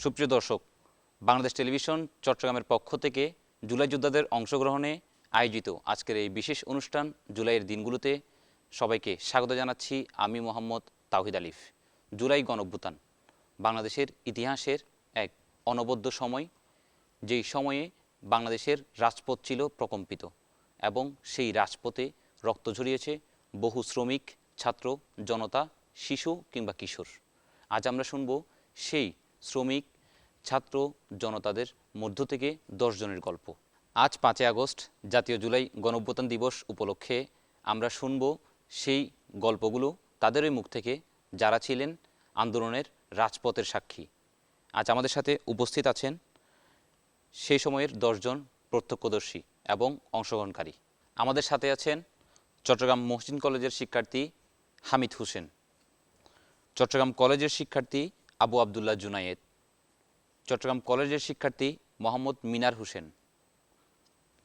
সুপ্রিয় দর্শক, বাংলাদেশ টেলিভিশন চট্টগ্রামের পক্ষ থেকে জুলাই যোদ্ধাদের অংশগ্রহণে আয়োজিত আজকের এই বিশেষ অনুষ্ঠান জুলাইয়ের দিনগুলোতে সবাইকে স্বাগত জানাচ্ছি। আমি মোহাম্মদ তাওহিদ আলিফ। জুলাই গণঅভ্যুত্থান বাংলাদেশের ইতিহাসের এক অনবদ্য সময়, যেই সময়ে বাংলাদেশের রাজপথ ছিল প্রকম্পিত এবং সেই রাজপথে রক্ত ঝরিয়েছে বহু শ্রমিক, ছাত্র, জনতা, শিশু কিংবা কিশোর। আজ আমরা শুনব সেই শ্রমিক, ছাত্র, জনতাদের মধ্য থেকে 10 জনের গল্প। আজ 5 আগস্ট জাতীয় জুলাই গণঅভ্যুত্থান দিবস উপলক্ষে আমরা শুনব সেই গল্পগুলো তাদেরই মুখ থেকে, যারা ছিলেন আন্দোলনের রাজপথের সাক্ষী। আজ আমাদের সাথে উপস্থিত আছেন সেই সময়ের 10 জন প্রত্যক্ষদর্শী এবং অংশগ্রহণকারী। আমাদের সাথে আছেন চট্টগ্রাম মহসিন কলেজের শিক্ষার্থী হামিদ হোসেন, চট্টগ্রাম কলেজের শিক্ষার্থী আবু আবদুল্লাহ জুনায়েদ, চট্টগ্রাম কলেজের শিক্ষার্থী মোহাম্মদ মিনার হোসেন,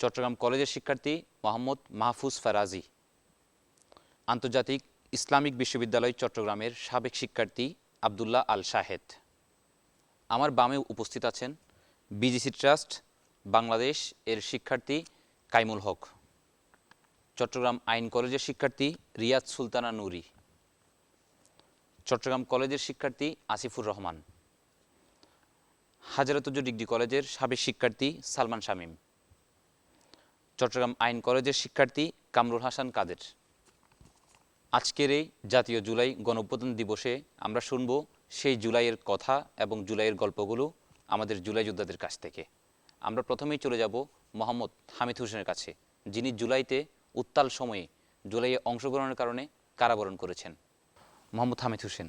চট্টগ্রাম কলেজের শিক্ষার্থী মোহাম্মদ মাহফুজ ফারাজি, আন্তর্জাতিক ইসলামিক বিশ্ববিদ্যালয় চট্টগ্রামের সাবেক শিক্ষার্থী আবদুল্লাহ আল শাহেদ। আমার বামে উপস্থিত আছেন বিজিসি ট্রাস্ট বাংলাদেশ এর শিক্ষার্থী কাইমুল হক, চট্টগ্রাম আইন কলেজের শিক্ষার্থী রিয়াদ সুলতানা নুরি, চট্টগ্রাম কলেজের শিক্ষার্থী আসিফুর রহমান, হাজারাতুজ্জ ডিগ্রি কলেজের সাবেক শিক্ষার্থী সালমান শামীম, চট্টগ্রাম আইন কলেজের শিক্ষার্থী কামরুল হাসান কাদের। আজকের এই জাতীয় জুলাই গণঅভ্যুত্থান দিবসে আমরা শুনব সেই জুলাইয়ের কথা এবং জুলাইয়ের গল্পগুলো আমাদের জুলাই যোদ্ধাদের কাছ থেকে। আমরা প্রথমেই চলে যাব মোহাম্মদ হামিদ হোসেনের কাছে, যিনি জুলাইতে উত্তাল সময়ে জুলাইয়ে অংশগ্রহণের কারণে কারাবরণ করেছেন। মোহাম্মদ হামিদ হোসেন,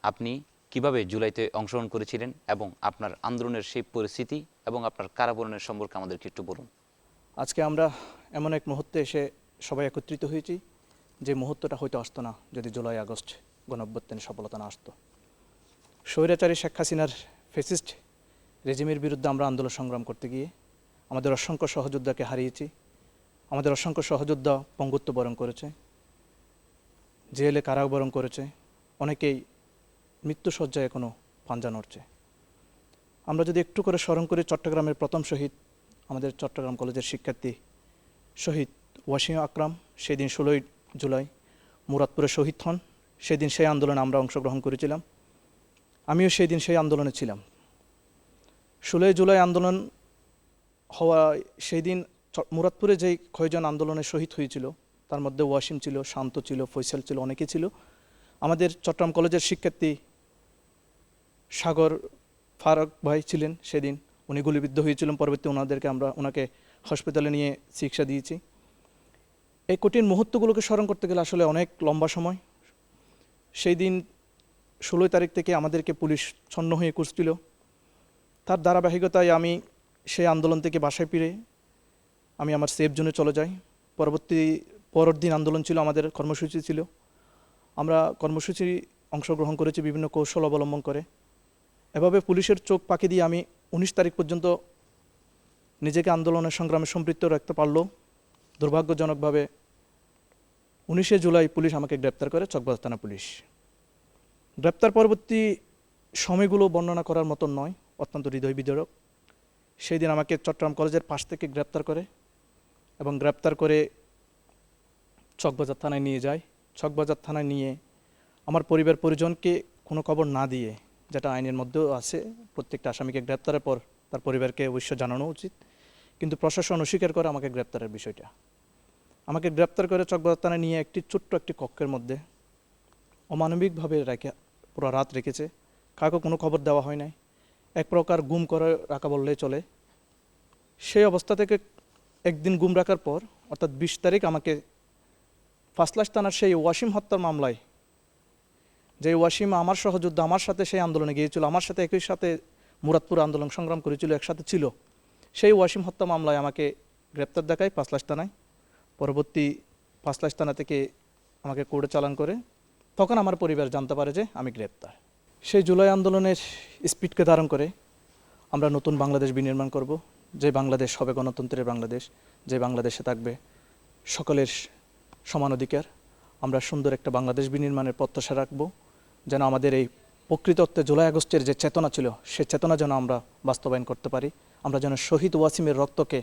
আপনি কিভাবে জুলাইতে অংশগ্রহণ করেছিলেন এবং আপনার আন্দোলনের সেই পরিস্থিতি এবং আপনার কারাবরণের সম্পর্কে আমাদেরকে একটু বলুন। আজকে আমরা এমন এক মুহূর্তে এসে সবাই একত্রিত হয়েছি, যে মুহূর্তটা হয়তো আসতো না যদি জুলাই আগস্ট গণঅভ্যুত্থানে সফলতা না আসতো। স্বৈরাচারী শেখ হাসিনার ফ্যাসিস্ট রেজিমের বিরুদ্ধে আমরা আন্দোলন সংগ্রাম করতে গিয়ে আমাদের অসংখ্য সহযোদ্ধাকে হারিয়েছি। আমাদের অসংখ্য সহযোদ্ধা পঙ্গুত্ব বরণ করেছে, জেলে কারাবরণ করেছে, অনেকেই মৃত্যুসজ্জায় এখনও পাঞ্জা নড়ছে। আমরা যদি একটু করে স্মরণ করি চট্টগ্রামের প্রথম শহীদ, আমাদের চট্টগ্রাম কলেজের শিক্ষার্থী শহীদ ওয়াসিম আকরাম, সেদিন 16ই জুলাই মুরাদপুরে শহীদ হন। সেদিন সেই আন্দোলনে আমরা অংশগ্রহণ করেছিলাম, আমিও সেই দিন সেই আন্দোলনে ছিলাম। 16ই জুলাই আন্দোলন হওয়া সেই দিন মুরাদপুরে যেই কয়জন আন্দোলনে শহীদ হয়েছিল তার মধ্যে ওয়াসিম ছিল, শান্ত ছিল, ফয়সাল ছিল, অনেকে ছিল। আমাদের চট্টগ্রাম কলেজের শিক্ষার্থী সাগর ফারুক ভাই ছিলেন, সেদিন উনি গুলিবিদ্ধ হয়েছিলেন। পরবর্তী ওনাকে হসপিটালে নিয়ে চিকিৎসা দিয়েছি। এই কঠিন মুহূর্তগুলোকে স্মরণ করতে গেলে আসলে অনেক লম্বা সময়। সেই দিন 16 তারিখ থেকে আমাদেরকে পুলিশ ছন্ন হয়ে খুঁজছিল। তার ধারাবাহিকতায় আমি সেই আন্দোলন থেকে বাসায় ফিরে আমি আমার সেফ জোনে চলে যাই। পরের দিন আন্দোলন ছিল, আমাদের কর্মসূচি ছিল। আমরা কর্মসূচি অংশগ্রহণ করেছি বিভিন্ন কৌশল অবলম্বন করে। এভাবে পুলিশের চোখ পাকি দিয়ে আমি 19 তারিখ পর্যন্ত নিজেকে আন্দোলনের সংগ্রামে সম্পৃক্ত রাখতে পারলেও দুর্ভাগ্যজনকভাবে 19শে জুলাই পুলিশ আমাকে গ্রেপ্তার করে, চকবাজার থানা পুলিশ। গ্রেপ্তার পরবর্তী সময়গুলো বর্ণনা করার মতন নয়, অত্যন্ত হৃদয় বিদারক। সেই দিন আমাকে চট্টগ্রাম কলেজের পাশ থেকে গ্রেপ্তার করে এবং গ্রেপ্তার করে চকবাজার থানায় নিয়ে যায়। চকবাজার থানায় নিয়ে আমার পরিবার পরিজনকে কোনো খবর না দিয়ে, যেটা আইনের মধ্যেও আছে, প্রত্যেকটা আসামিকে গ্রেপ্তারের পর তার পরিবারকে অবশ্য জানানো উচিত, কিন্তু প্রশাসন অস্বীকার করে আমাকে গ্রেপ্তারের বিষয়টা। আমাকে গ্রেপ্তার করে চকবাজার থানায় নিয়ে ছোট্ট একটি কক্ষের মধ্যে অমানবিকভাবে রেখে পুরো রাত রেখেছে। কাউকে কোনো খবর দেওয়া হয় নাই, এক প্রকার গুম করে রাখা বললেই চলে। সেই অবস্থা থেকে একদিন গুম রাখার পর, অর্থাৎ 20 তারিখ আমাকে ফাঁসলাশ থানার সেই ওয়াসিম হত্যার মামলায়, যে ওয়াসিম আমার সহযোদ্ধা, আমার সাথে সেই আন্দোলনে গিয়েছিল, আমার সাথে একই সাথে মুরাদপুর আন্দোলন সংগ্রাম করেছিল, একসাথে ছিল, সেই ওয়াসিম হত্যা মামলায় আমাকে গ্রেপ্তার দেখায় ফাঁসলাশ থানায়। পরবর্তী ফাঁসলাশ থানা থেকে আমাকে কোর্টে চালান করে। তখন আমার পরিবার জানতে পারে যে আমি গ্রেপ্তার। সেই জুলাই আন্দোলনের স্পিডকে ধারণ করে আমরা নতুন বাংলাদেশ বিনির্মাণ করব, যে বাংলাদেশ হবে গণতন্ত্রের বাংলাদেশ, যে বাংলাদেশে থাকবে সকলের সমান অধিকার। আমরা সুন্দর একটা বাংলাদেশ বিনির্মাণের প্রত্যাশা রাখব, যেন আমাদের এই প্রকৃত অর্থে জুলাই আগস্টের যে চেতনা ছিল সে চেতনা যেন আমরা বাস্তবায়ন করতে পারি, আমরা যেন শহীদ ওয়াসিমের রক্তকে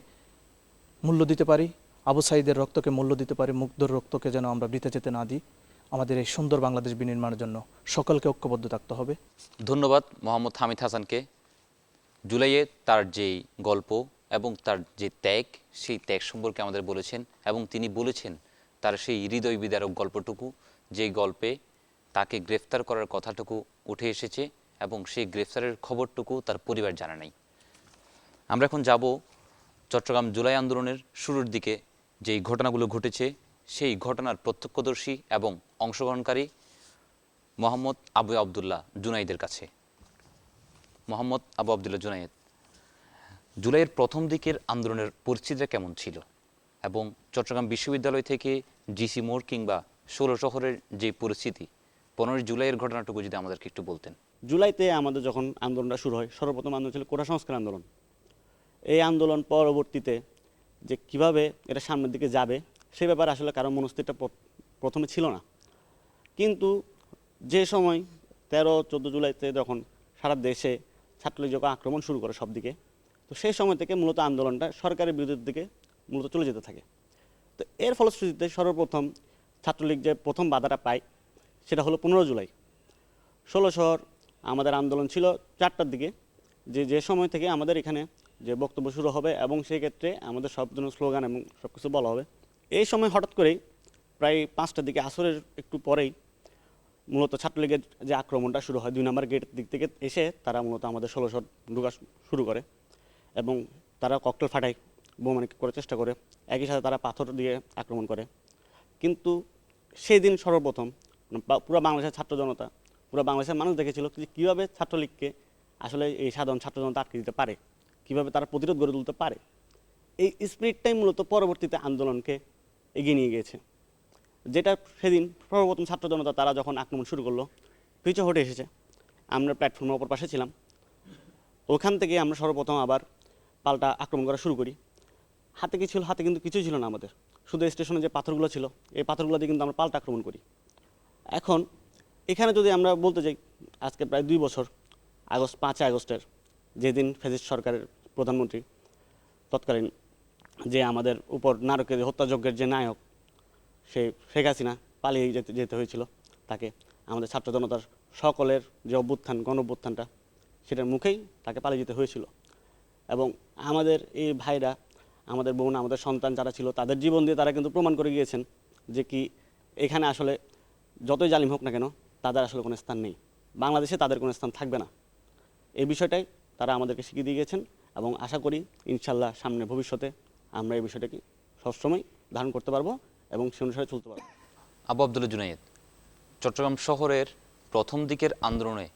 মূল্য দিতে পারি, আবু সাঈদের রক্তকে মূল্য দিতে পারি, মুগ্ধর রক্তকে যেন আমরা বৃথা যেতে না দিই। আমাদের এই সুন্দর বাংলাদেশ বিনির্মাণের জন্য সকলকে ঐক্যবদ্ধ থাকতে হবে। ধন্যবাদ মোহাম্মদ হামিদ হাসানকে। জুলাইয়ে তার যেই গল্প এবং তার যে ত্যাগ, সেই ত্যাগ সম্পর্কে আমাদের বলেছেন এবং তিনি বলেছেন তার সেই হৃদয় বিদারক গল্পটুকু, যেই গল্পে তাকে গ্রেফতার করার কথাটুকু উঠে এসেছে এবং সেই গ্রেফতারের খবরটুকু তার পরিবার জানা নাই। আমরা এখন যাব চট্টগ্রাম জুলাই আন্দোলনের শুরুর দিকে যেই ঘটনাগুলো ঘটেছে সেই ঘটনার প্রত্যক্ষদর্শী এবং অংশগ্রহণকারী মোহাম্মদ আবু আবদুল্লাহ জুনাইদের কাছে। মোহাম্মদ আবু আবদুল্লাহ জুনাইদ, জুলাইয়ের প্রথম দিকের আন্দোলনের পরিস্থিতিটা কেমন ছিল এবং চট্টগ্রাম বিশ্ববিদ্যালয় থেকে জিসি মোড় কিংবা ১৬ শহরের যে পরিস্থিতি, ১৫ জুলাইয়ের ঘটনাটুকু যদি আমাদেরকে একটু বলতেন। জুলাইতে আমাদের যখন আন্দোলনটা শুরু হয়, সর্বপ্রথম আন্দোলন ছিল কোটা সংস্কার আন্দোলন। এই আন্দোলন পরবর্তীতে যে কিভাবে এটা সামনের দিকে যাবে সে ব্যাপারে আসলে কারো মনস্থিরটা প্রথমে ছিল না। কিন্তু যে সময় ১৩-১৪ জুলাইতে যখন সারা দেশে ছাত্রলীগ যখন আক্রমণ শুরু করে সব দিকে, তো সেই সময় থেকে মূলত আন্দোলনটা সরকারের বিরুদ্ধের দিকে মূলত চলে যেতে থাকে। তো এর ফলশ্রুতিতে সর্বপ্রথম ছাত্রলীগ যে প্রথম বাধাটা পায় সেটা হলো ১৫ জুলাই। ১৬ শহর আমাদের আন্দোলন ছিল ৪টার দিকে, যে সময় থেকে আমাদের এখানে যে বক্তব্য শুরু হবে এবং সেই ক্ষেত্রে আমাদের সব ধরনের স্লোগান এবং সব কিছু বলা হবে। এই সময় হঠাৎ করেই প্রায় ৫টার দিকে আসরের একটু পরেই মূলত ছাত্রলীগের যে আক্রমণটা শুরু হয় ২ নম্বর গেটের দিক থেকে এসে তারা মূলত আমাদের ১৬ শহর ঢোকা শুরু করে এবং তারা ককটেল ফাটায়, বোমানিক করার চেষ্টা করে, একই সাথে তারা পাথর দিয়ে আক্রমণ করে। কিন্তু সেই দিন সর্বপ্রথম পুরো বাংলাদেশের ছাত্র জনতা, পুরো বাংলাদেশের মানুষ দেখেছিল যে কীভাবে ছাত্রলীগকে আসলে এই সাধারণ ছাত্র জনতা আটকে দিতে পারে, কীভাবে তারা প্রতিরোধ গড়ে তুলতে পারে। এই স্পিরিটটাই মূলত পরবর্তীতে আন্দোলনকে এগিয়ে নিয়ে গিয়েছে। যেটা সেদিন সর্বপ্রথম ছাত্র জনতা তারা যখন আক্রমণ শুরু করলো, পিছু হটে এসেছে, আমরা প্ল্যাটফর্মের অপর পাশে ছিলাম, ওখান থেকে আমরা সর্বপ্রথম আবার পাল্টা আক্রমণ করা শুরু করি। হাতে কি ছিল? হাতে কিন্তু কিছুই ছিল না আমাদের, শুধু স্টেশনে যে পাথরগুলো ছিল এই পাথরগুলো দিয়ে কিন্তু আমরা পাল্টা আক্রমণ করি। এখন এখানে যদি আমরা বলতে যাই, আজকে প্রায় ২ বছর, ৫ আগস্টের যেদিন ফ্যাসিস্ট সরকারের প্রধানমন্ত্রী তৎকালীন যে আমাদের উপর নারকের হত্যাযজ্ঞের যে নায়ক, সে শেখ হাসিনা পালিয়ে যেতে হয়েছিল তাকে, আমাদের ছাত্র জনতার সকলের যে অভ্যুত্থান, গণ অভ্যুত্থানটা, সেটার মুখেই তাকে পালিয়ে যেতে হয়েছিল। এবং আমাদের এই ভাইরা, আমাদের বোন, আমাদের সন্তান যারা ছিল তাদের জীবন দিয়ে তারা কিন্তু প্রমাণ করে গিয়েছেন যে কি এখানে আসলে যতই জালিম হোক না কেন তাদের আসলে কোনো স্থান নেই, বাংলাদেশে তাদের কোনো স্থান থাকবে না। এই বিষয়টাই তারা আমাদেরকে শিখিয়ে দিয়ে গেছেন এবং আশা করি ইনশাল্লাহ সামনে ভবিষ্যতে আমরা এই বিষয়টাকে সবসময় ধারণ করতে পারবো এবং সে অনুসারে চলতে পারবো। আবু আবদুল্লাহ জুনাইদ, চট্টগ্রাম শহরের প্রথম দিকের আন্দোলনে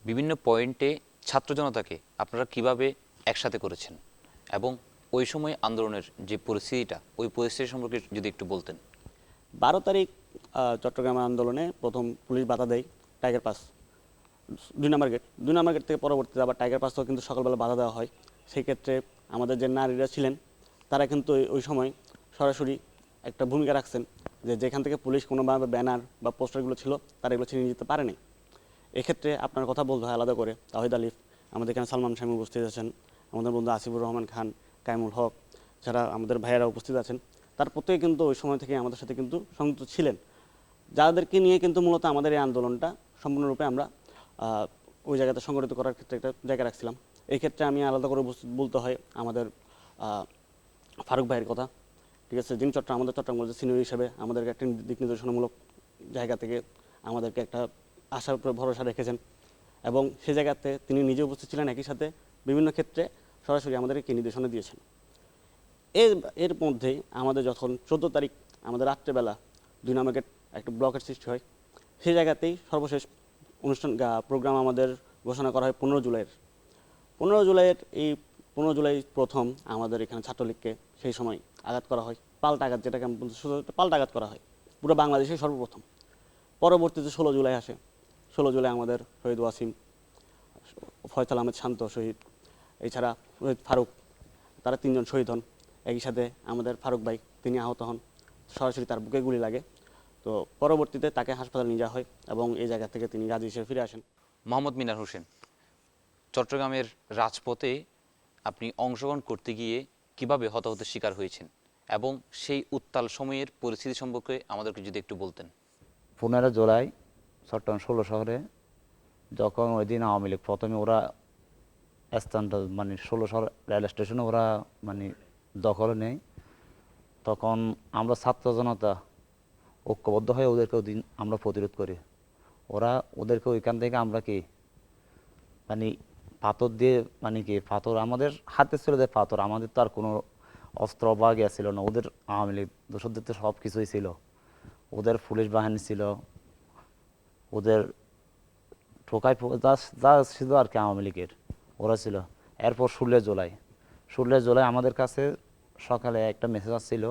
বিভিন্ন পয়েন্টে ছাত্র জনতাকে আপনারা কিভাবে একসাথে করেছেন এবং ওই সময় আন্দোলনের যে পরিস্থিতিটা, ওই পরিস্থিতি সম্পর্কে যদি একটু বলতেন। ১২ তারিখ চট্টগ্রাম আন্দোলনে প্রথম পুলিশ বাধা দেয় টাইগার পাস ২ নম্বর গেট। ২ নম্বর গেট থেকে পরবর্তীতে আবার টাইগার পাসও কিন্তু সকালবেলা বাধা দেওয়া হয়। সেই ক্ষেত্রে আমাদের যে নারীরা ছিলেন তারা কিন্তু ওই সময় সরাসরি একটা ভূমিকা রাখছেন যে যেখান থেকে পুলিশ কোনোভাবে ব্যানার বা পোস্টারগুলো ছিল তারা এগুলো ছিনিয়ে নিতে পারেনি। এক্ষেত্রে আপনার কথা বলতে হয় আলাদা করে তাহিদ আলিফ, আমাদের এখানে সালমান শামী উপস্থিত আছেন, আমাদের বন্ধু আসিফুর রহমান খান, কাইমুল হক, যারা আমাদের ভাইয়েরা উপস্থিত আছেন, তার প্রত্যেকে কিন্তু ওই সময় থেকে আমাদের সাথে কিন্তু সংযুক্ত ছিলেন, যাদেরকে নিয়ে কিন্তু মূলত আমাদের এই আন্দোলনটা সম্পূর্ণরূপে আমরা ওই জায়গাতে সংগঠিত করার ক্ষেত্রে একটা জায়গা রাখছিলাম। এই ক্ষেত্রে আমি আলাদা করে বলতে হয় আমাদের ফারুক ভাইয়ের কথা, ঠিক আছে, যিনি আমাদের চট্টগ্রাম কলেজের সিনিয়র হিসেবে আমাদেরকে একটা দিক নির্দেশনামূলক জায়গা থেকে আমাদেরকে একটা আশার উপরে ভরসা রেখেছেন এবং সে জায়গাতে তিনি নিজে উপস্থিত ছিলেন, একই সাথে বিভিন্ন ক্ষেত্রে সরাসরি আমাদেরকে নির্দেশনা দিয়েছেন। এর মধ্যেই আমাদের যখন ১৪ তারিখ আমাদের রাত্রেবেলা ২ নম্বর গেট একটা ব্লকের সৃষ্টি হয়, সেই জায়গাতেই সর্বশেষ অনুষ্ঠান প্রোগ্রাম আমাদের ঘোষণা করা হয় ১৫ জুলাইয়ের। ১৫ জুলাইয়ের এই ১৫ জুলাই প্রথম আমাদের এখানে ছাত্রলীগকে সেই সময় আঘাত করা হয়, পাল্টা আঘাত, যেটাকে আমি বলতে শুধু পাল্টা আঘাত করা হয় পুরো বাংলাদেশে সর্বপ্রথম। পরবর্তীতে ১৬ জুলাই আসে। ১৬ জুলাই আমাদের শহীদ ওয়াসিম, ফয়সাল আহমেদ শান্ত শহীদ, এছাড়া শহীদ ফারুক, তারা ৩ জন শহীদ হন। একই সাথে আমাদের ফারুক ভাই তিনি আহত হন, সরাসরি তার বুকে গুলি লাগে। তো পরবর্তীতে তাকে হাসপাতালে নিয়ে যাওয়া হয় এবং এই জায়গা থেকে তিনি গাজী হিসেবে ফিরে আসেন। মোহাম্মদ মিনার হোসেন, চট্টগ্রামের রাজপথে আপনি অংশগ্রহণ করতে গিয়ে কিভাবে হতাহতের শিকার হয়েছেন এবং সেই উত্তাল সময়ের পরিস্থিতি সম্পর্কে আমাদেরকে যদি একটু বলতেন। 15 জুলাই চট্টগ্রাম 16 শহরে যখন ওই দিন আওয়ামী লীগ প্রথমে ওরা স্থানটা মানে 16 শহর রেল স্টেশনে ওরা মানে দখলে নেয়, তখন আমরা ছাত্র জনতা ঐক্যবদ্ধ হয়ে ওদেরকে ওই দিন আমরা প্রতিরোধ করি। ওদেরকে ওইখান থেকে আমরা কি মানে পাথর দিয়ে মানে কি পাথর আমাদের হাতে ছিল, যে পাথর, আমাদের তো আর কোনো অস্ত্র বা ইয়া ছিল না। ওদের আওয়ামী লীগ দোষরদের তো সব কিছুই ছিল, ওদের পুলিশ বাহিনী ছিল, ওদের ঠোকাই যা ছিল আর কি আওয়ামী লীগের ওরা ছিল। এরপর 16 জুলাই আমাদের কাছে সকালে একটা মেসেজ আসছিল,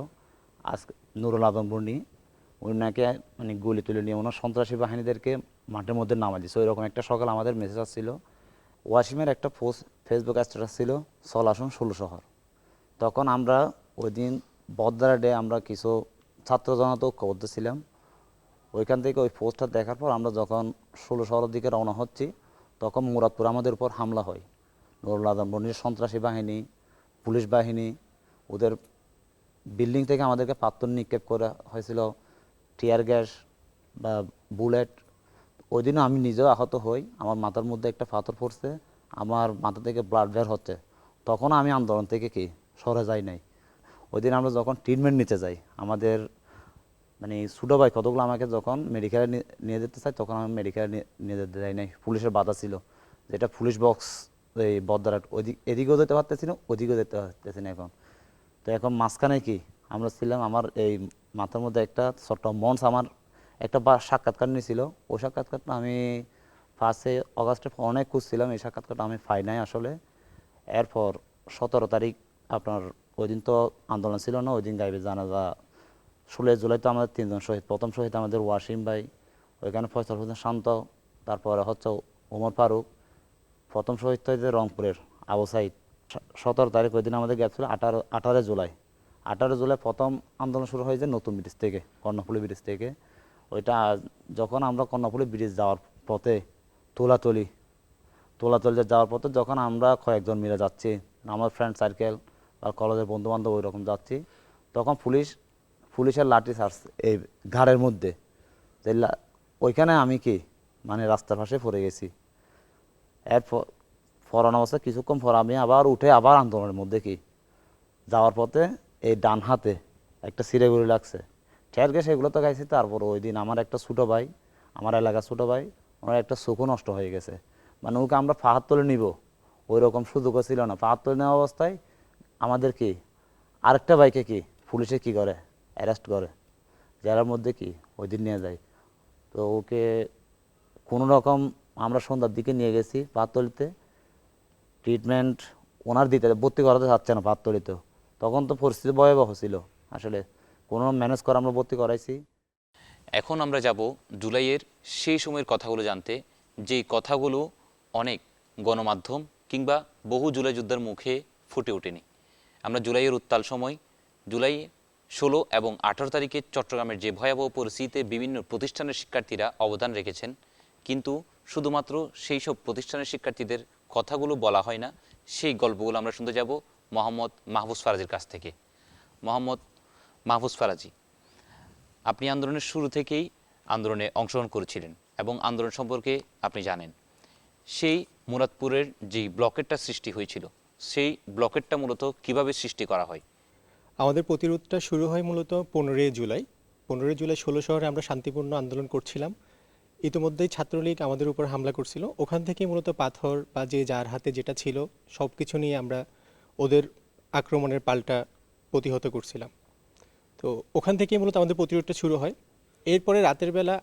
আজকে নুরুল আদম বর্ণি উনি নাকি মানে গুলি তুলে নিয়ে ওনার সন্ত্রাসী বাহিনীদেরকে মাঠের মধ্যে নামা দিচ্ছে, ওইরকম একটা সকাল আমাদের মেসেজ আসছিল। ওয়াসিমের একটা পোস্ট ফেসবুক স্ট্যাটাস ছিল, চল আসুন 16 শহর। তখন আমরা ওই দিন বদ্দারা ডে আমরা কিছু ছাত্র জনতা ঐক্যবদ্ধ ছিলাম। ওইখান থেকে ওই পোস্টটা দেখার পর আমরা যখন 16 শহরের দিকে রওনা হচ্ছি, তখন মুরাদপুর আমাদের উপর হামলা হয়। নুরুল আদম বর্ণির সন্ত্রাসী বাহিনী, পুলিশ বাহিনী, ওদের বিল্ডিং থেকে আমাদেরকে পাথর নিক্ষেপ করা হয়েছিল, টিয়ার গ্যাস বা বুলেট। ওই দিনও আমি নিজেও আহত হই, আমার মাথার মধ্যে একটা পাথর পড়ছে, আমার মাথা থেকে ব্লাড বের হচ্ছে। তখন আমি আন্দোলন থেকে কি সরে যাই নাই। ওই দিন আমরা যখন ট্রিটমেন্ট নিতে যাই, আমাদের মানে ছোটো ভাই কতগুলো আমাকে যখন মেডিকেলে নিয়ে যেতে চাই, তখন আমি মেডিকেলে নিয়ে যেতে যাই নাই, পুলিশের বাধা ছিল। যেটা পুলিশ বক্স এই বদ্দারাট এদিকেও যেতে পারতেছি না, ওদিকেও যেতে পারতেছি না এখন। তো এখন মাঝখানে কি আমরা ছিলাম, আমার এই মাথার মধ্যে একটা ছোট্ট মঞ্চ আমার একটা সাক্ষাৎকার নিয়েছিল। ওই সাক্ষাৎকারটা আমি 1 আগস্টে অনেক খুঁজছিলাম, এই সাক্ষাৎকারটা আমি পাই নাই আসলে। এরপর 17 তারিখ আপনার ওই দিন তো আন্দোলন ছিল না, ওই দিন গাইবে জানাজা। 16 জুলাই তো আমাদের 3 জন শহীদ। প্রথম শহীদ আমাদের ওয়াসিম ভাই, ওইখানে ফয়সাল হোসেন শান্ত, তারপরে হচ্ছে ওমর ফারুক। প্রথম শহীদ তো হয়েছে রংপুরের আবু সাইদ। 17 তারিখ ওই দিন আমাদের গ্যাপ ছিল 18 জুলাই। 18 জুলাই প্রথম আন্দোলন শুরু হয়েছে নতুন ব্রিজ থেকে, কর্ণফুলী ব্রিজ থেকে। ওইটা যখন আমরা কর্ণফুলী ব্রিজ যাওয়ার পথে তোলাতলি যাওয়ার পথে যখন আমরা কয়েকজন মিলে যাচ্ছি, আমার ফ্রেন্ড সার্কেল বা কলেজের বন্ধুবান্ধব ওই রকম যাচ্ছি, তখন পুলিশের লাঠি চার্জ এই ঘাড়ের মধ্যে, ওইখানে আমি কি মানে রাস্তার পাশে পড়ে গেছি। এরপর পড়ানো অবস্থা কিছুক্ষণ পর আমি আবার উঠে আবার আন্দোলনের মধ্যে কি যাওয়ার পথে এই ডান হাতে একটা সিরে গুলি লাগছে। ঠের গেছে এগুলো তো গাইছি। তারপর ওই দিন আমার একটা ছোটো ভাই, আমার এলাকার ছোটো ভাই, ওনার একটা চোখও নষ্ট হয়ে গেছে। মানে ওকে আমরা ফাহাত তুলে নিব ওই রকম সুযোগও ছিল না। ফাহাত তুলে নেওয়া অবস্থায় আমাদের কি আরেকটা বাইকে কি পুলিশে কি করে অ্যারেস্ট করে, জেলার মধ্যে কি ওই দিন নিয়ে যায়। তো ওকে কোনো রকম আমরা সন্ধ্যার দিকে নিয়ে গেছি পাহাড়তলিতে, ট্রিটমেন্ট ওনার দিতে ভর্তি করাতে চাচ্ছে না পাহাড়তলিতেও। তখন তো পরিস্থিতি ভয়াবহ ছিল আসলে, কোনো ম্যানেজ করে আমরা ভর্তি করাইছি। এখন আমরা যাব জুলাইয়ের সেই সময়ের কথাগুলো জানতে, যেই কথাগুলো অনেক গণমাধ্যম কিংবা বহু জুলাই যোদ্ধার মুখে ফুটে ওঠেনি। আমরা জুলাইয়ের উত্তাল সময়, জুলাই 16 এবং 18 তারিখে চট্টগ্রামের যে ভয়াবহ পরিস্থিতিতে বিভিন্ন প্রতিষ্ঠানের শিক্ষার্থীরা অবদান রেখেছেন, কিন্তু শুধুমাত্র সেই সব প্রতিষ্ঠানের শিক্ষার্থীদের কথাগুলো বলা হয় না, সেই গল্পগুলো আমরা শুনতে যাব মোহাম্মদ মাহফুজ ফারাজির কাছ থেকে। মোহাম্মদ মাহফুজ ফারাজি, আপনি আন্দোলনের শুরু থেকেই আন্দোলনে অংশগ্রহণ করেছিলেন এবং আন্দোলন সম্পর্কে আপনি জানেন। সেই মুরাদপুরের যেই ব্লকেটটা সৃষ্টি হয়েছিল, সেই ব্লকেটটা মূলত কিভাবে সৃষ্টি করা হয়? আমাদের প্রতিরোধটা শুরু হয় মূলত 15 জুলাই। 15 জুলাই 16 শহরে আমরা শান্তিপূর্ণ আন্দোলন করছিলাম। ইতিমধ্যেই ছাত্রলীগ আমাদের উপর হামলা করছিল। ওখান থেকে মূলত পাথর বা যে যার হাতে যেটা ছিল সব কিছু নিয়ে আমরা ওদের আক্রমণের পাল্টা প্রতিহত করছিলাম। তো ওখান থেকে মূলত আমাদের প্রতিরোধটা শুরু হয়। এরপরে রাতের বেলা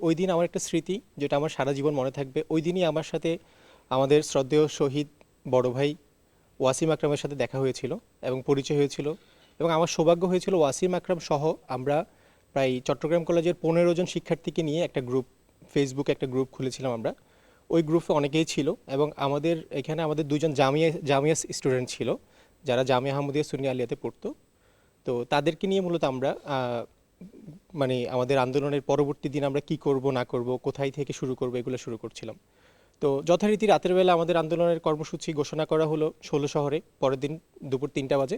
ওই দিন আমার একটা স্মৃতি যেটা আমার সারা জীবন মনে থাকবে। ওই দিনই আমার সাথে আমাদের শ্রদ্ধেয় শহীদ বড় ভাই ওয়াসিম আকরামের সাথে দেখা হয়েছিল এবং পরিচয় হয়েছিল, এবং আমার সৌভাগ্য হয়েছিল ওয়াসিম আকরাম সহ আমরা প্রায় চট্টগ্রাম কলেজের 15 জন শিক্ষার্থীকে নিয়ে একটা গ্রুপ, ফেসবুকে একটা গ্রুপ খুলেছিলাম আমরা। ওই গ্রুপে অনেকেই ছিল এবং আমাদের এখানে আমাদের 2 জন জামিয়া স্টুডেন্ট ছিল যারা জামিয়া আহমদিয়া সুন্নি আলিয়াতে পড়তো। তো তাদেরকে নিয়ে মূলত আমরা মানে আমাদের আন্দোলনের পরবর্তী দিন আমরা কি করব না করব, কোথায় থেকে শুরু করব, এগুলো শুরু করছিলাম। তো যথারীতি রাতের বেলা আমাদের আন্দোলনের কর্মসূচি ঘোষণা করা হলো ১৬ শহরে পরের দিন দুপুর ৩টা বাজে।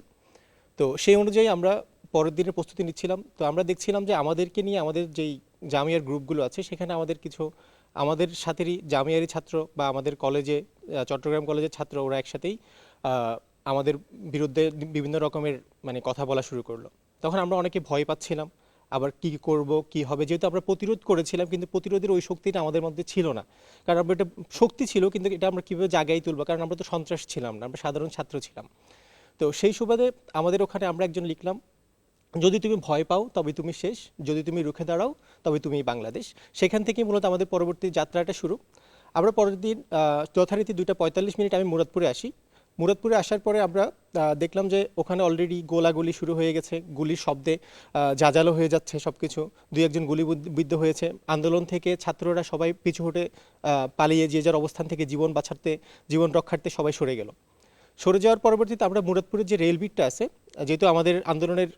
তো সেই অনুযায়ী আমরা পরের দিনের প্রস্তুতি নিচ্ছিলাম। তো আমরা দেখছিলাম যে আমাদেরকে নিয়ে আমাদের যেই জামিয়ার গ্রুপগুলো আছে সেখানে আমাদের কিছু আমাদের সাথেরই জামিয়ারই ছাত্র বা আমাদের কলেজে চট্টগ্রাম কলেজের ছাত্র ওরা একসাথেই আমাদের বিরুদ্ধে বিভিন্ন রকমের মানে কথা বলা শুরু করলো। তখন আমরা অনেকে ভয় পাচ্ছিলাম, আবার কি করব কি হবে, যেহেতু আমরা প্রতিরোধ করেছিলাম কিন্তু প্রতিরোধের ওই শক্তিটা আমাদের মধ্যে ছিল না। কারণ আমরা এটা শক্তি ছিল কিন্তু এটা আমরা কীভাবে জাগাই তুলবো, কারণ আমরা তো সন্ত্রাস ছিলাম না, আমরা সাধারণ ছাত্র ছিলাম। তো সেই সুবাদে আমাদের ওখানে আমরা একজন লিখলাম, যদি তুমি ভয় পাও তবে তুমি শেষ, যদি তুমি রুখে দাঁড়াও তবে তুমি বাংলাদেশ। সেখান থেকেই মূলত আমাদের পরবর্তী যাত্রাটা শুরু। আমরা পরের দিন যথারীতি 2:45 আমি মুরাদপুরে আসি। মুরাদপুরে আসার পরে আমরা দেখলাম যে ওখানে অলরেডি গোলাগুলি শুরু হয়ে গেছে, গুলির শব্দে জাজালো হয়ে যাচ্ছে সব কিছু, দুই একজন গুলিবিদ্ধ হয়েছে। আন্দোলন থেকে ছাত্ররা সবাই পিছু হটে পালিয়ে যে যার অবস্থান থেকে জীবন রক্ষার্থে সবাই সরে গেল। সরে যাওয়ার পরবর্তীতে আমরা মুরাদপুরের যে রেল বিটটা আছে, যেহেতু আমাদের আন্দোলনের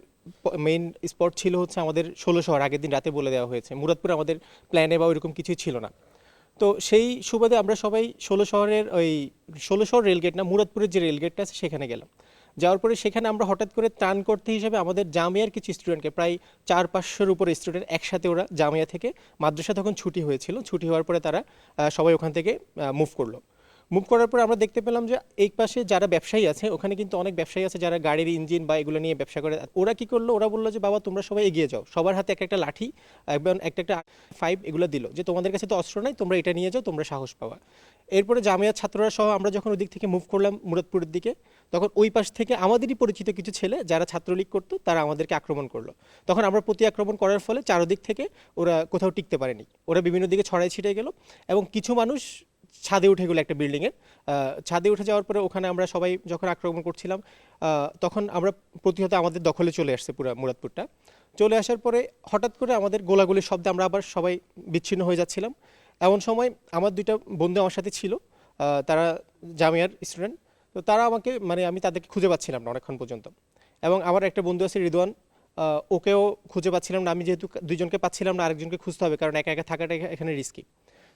মেইন স্পট ছিল হচ্ছে আমাদের ১৬ শহর, আগের দিন রাতে বলে দেওয়া হয়েছে, মুরাদপুর আমাদের প্ল্যানে বা ওইরকম কিছুই ছিল না। তো সেই সুবাদে আমরা সবাই ১৬ শহরের ওই ১৬ শহর রেলগেট না, মুরাদপুরের যে রেলগেটটা আছে সেখানে গেলাম। যাওয়ার পরে সেখানে আমরা হঠাৎ করে ত্রাণ করতে হিসেবে আমাদের জামিয়ার কিছু স্টুডেন্টকে, প্রায় ৪-৫০০-র উপরে স্টুডেন্ট একসাথে, ওরা জামিয়া থেকে, মাদ্রাসা তখন ছুটি হয়েছিল, ছুটি হওয়ার পরে তারা সবাই ওখান থেকে মুভ করার পর আমরা দেখতে পেলাম যে এই পাশে যারা ব্যবসায়ী আছে ওখানে কিন্তু অনেক ব্যবসায়ী আছে যারা গাড়ির ইঞ্জিন বা এগুলো নিয়ে ব্যবসা করে। ওরা কি করলো, ওরা বললো যে বাবা তোমরা সবাই এগিয়ে যাও, সবার হাতে একটা লাঠি এবং একটা 5 এগুলো দিল, যে তোমাদের কাছে তো অস্ত্র নাই, তোমরা এটা নিয়ে যাও, তোমরা সাহস পাওয়া। এরপরে জামিয়াত ছাত্ররা সহ আমরা যখন ওই দিক থেকে মুভ করলাম মুরাদপুরের দিকে, তখন ওই পাশ থেকে আমাদেরই পরিচিত কিছু ছেলে যারা ছাত্রলীগ করতো তারা আমাদেরকে আক্রমণ করলো। তখন আমরা প্রতি আক্রমণ করার ফলে চারদিক থেকে ওরা কোথাও টিকতে পারেনি, ওরা বিভিন্ন দিকে ছড়াই ছিটিয়ে গেল এবং কিছু মানুষ ছাদে উঠে গেলো একটা বিল্ডিংয়ের। ছাদে উঠে যাওয়ার পরে ওখানে আমরা সবাই যখন আক্রমণ করছিলাম তখন আমরা প্রতিহত আমাদের দখলে চলে আসছে পুরো মুরাদপুরটা। চলে আসার পরে হঠাৎ করে আমাদের গোলাগুলির শব্দে আমরা আবার সবাই বিচ্ছিন্ন হয়ে যাচ্ছিলাম। এমন সময় আমার 2টা বন্ধু আমার সাথে ছিল, তারা জামিয়ার স্টুডেন্ট। তো তারা আমাকে মানে আমি তাদেরকে খুঁজে পাচ্ছিলাম না অনেকক্ষণ পর্যন্ত। এবং আমার একটা বন্ধু আছে রিদওয়ান, ওকেও খুঁজে পাচ্ছিলাম না। আমি যেহেতু দুইজনকে পাচ্ছিলাম না, আরেকজনকে খুঁজতে হবে, কারণ একা একা থাকাটা এখানে রিস্কি।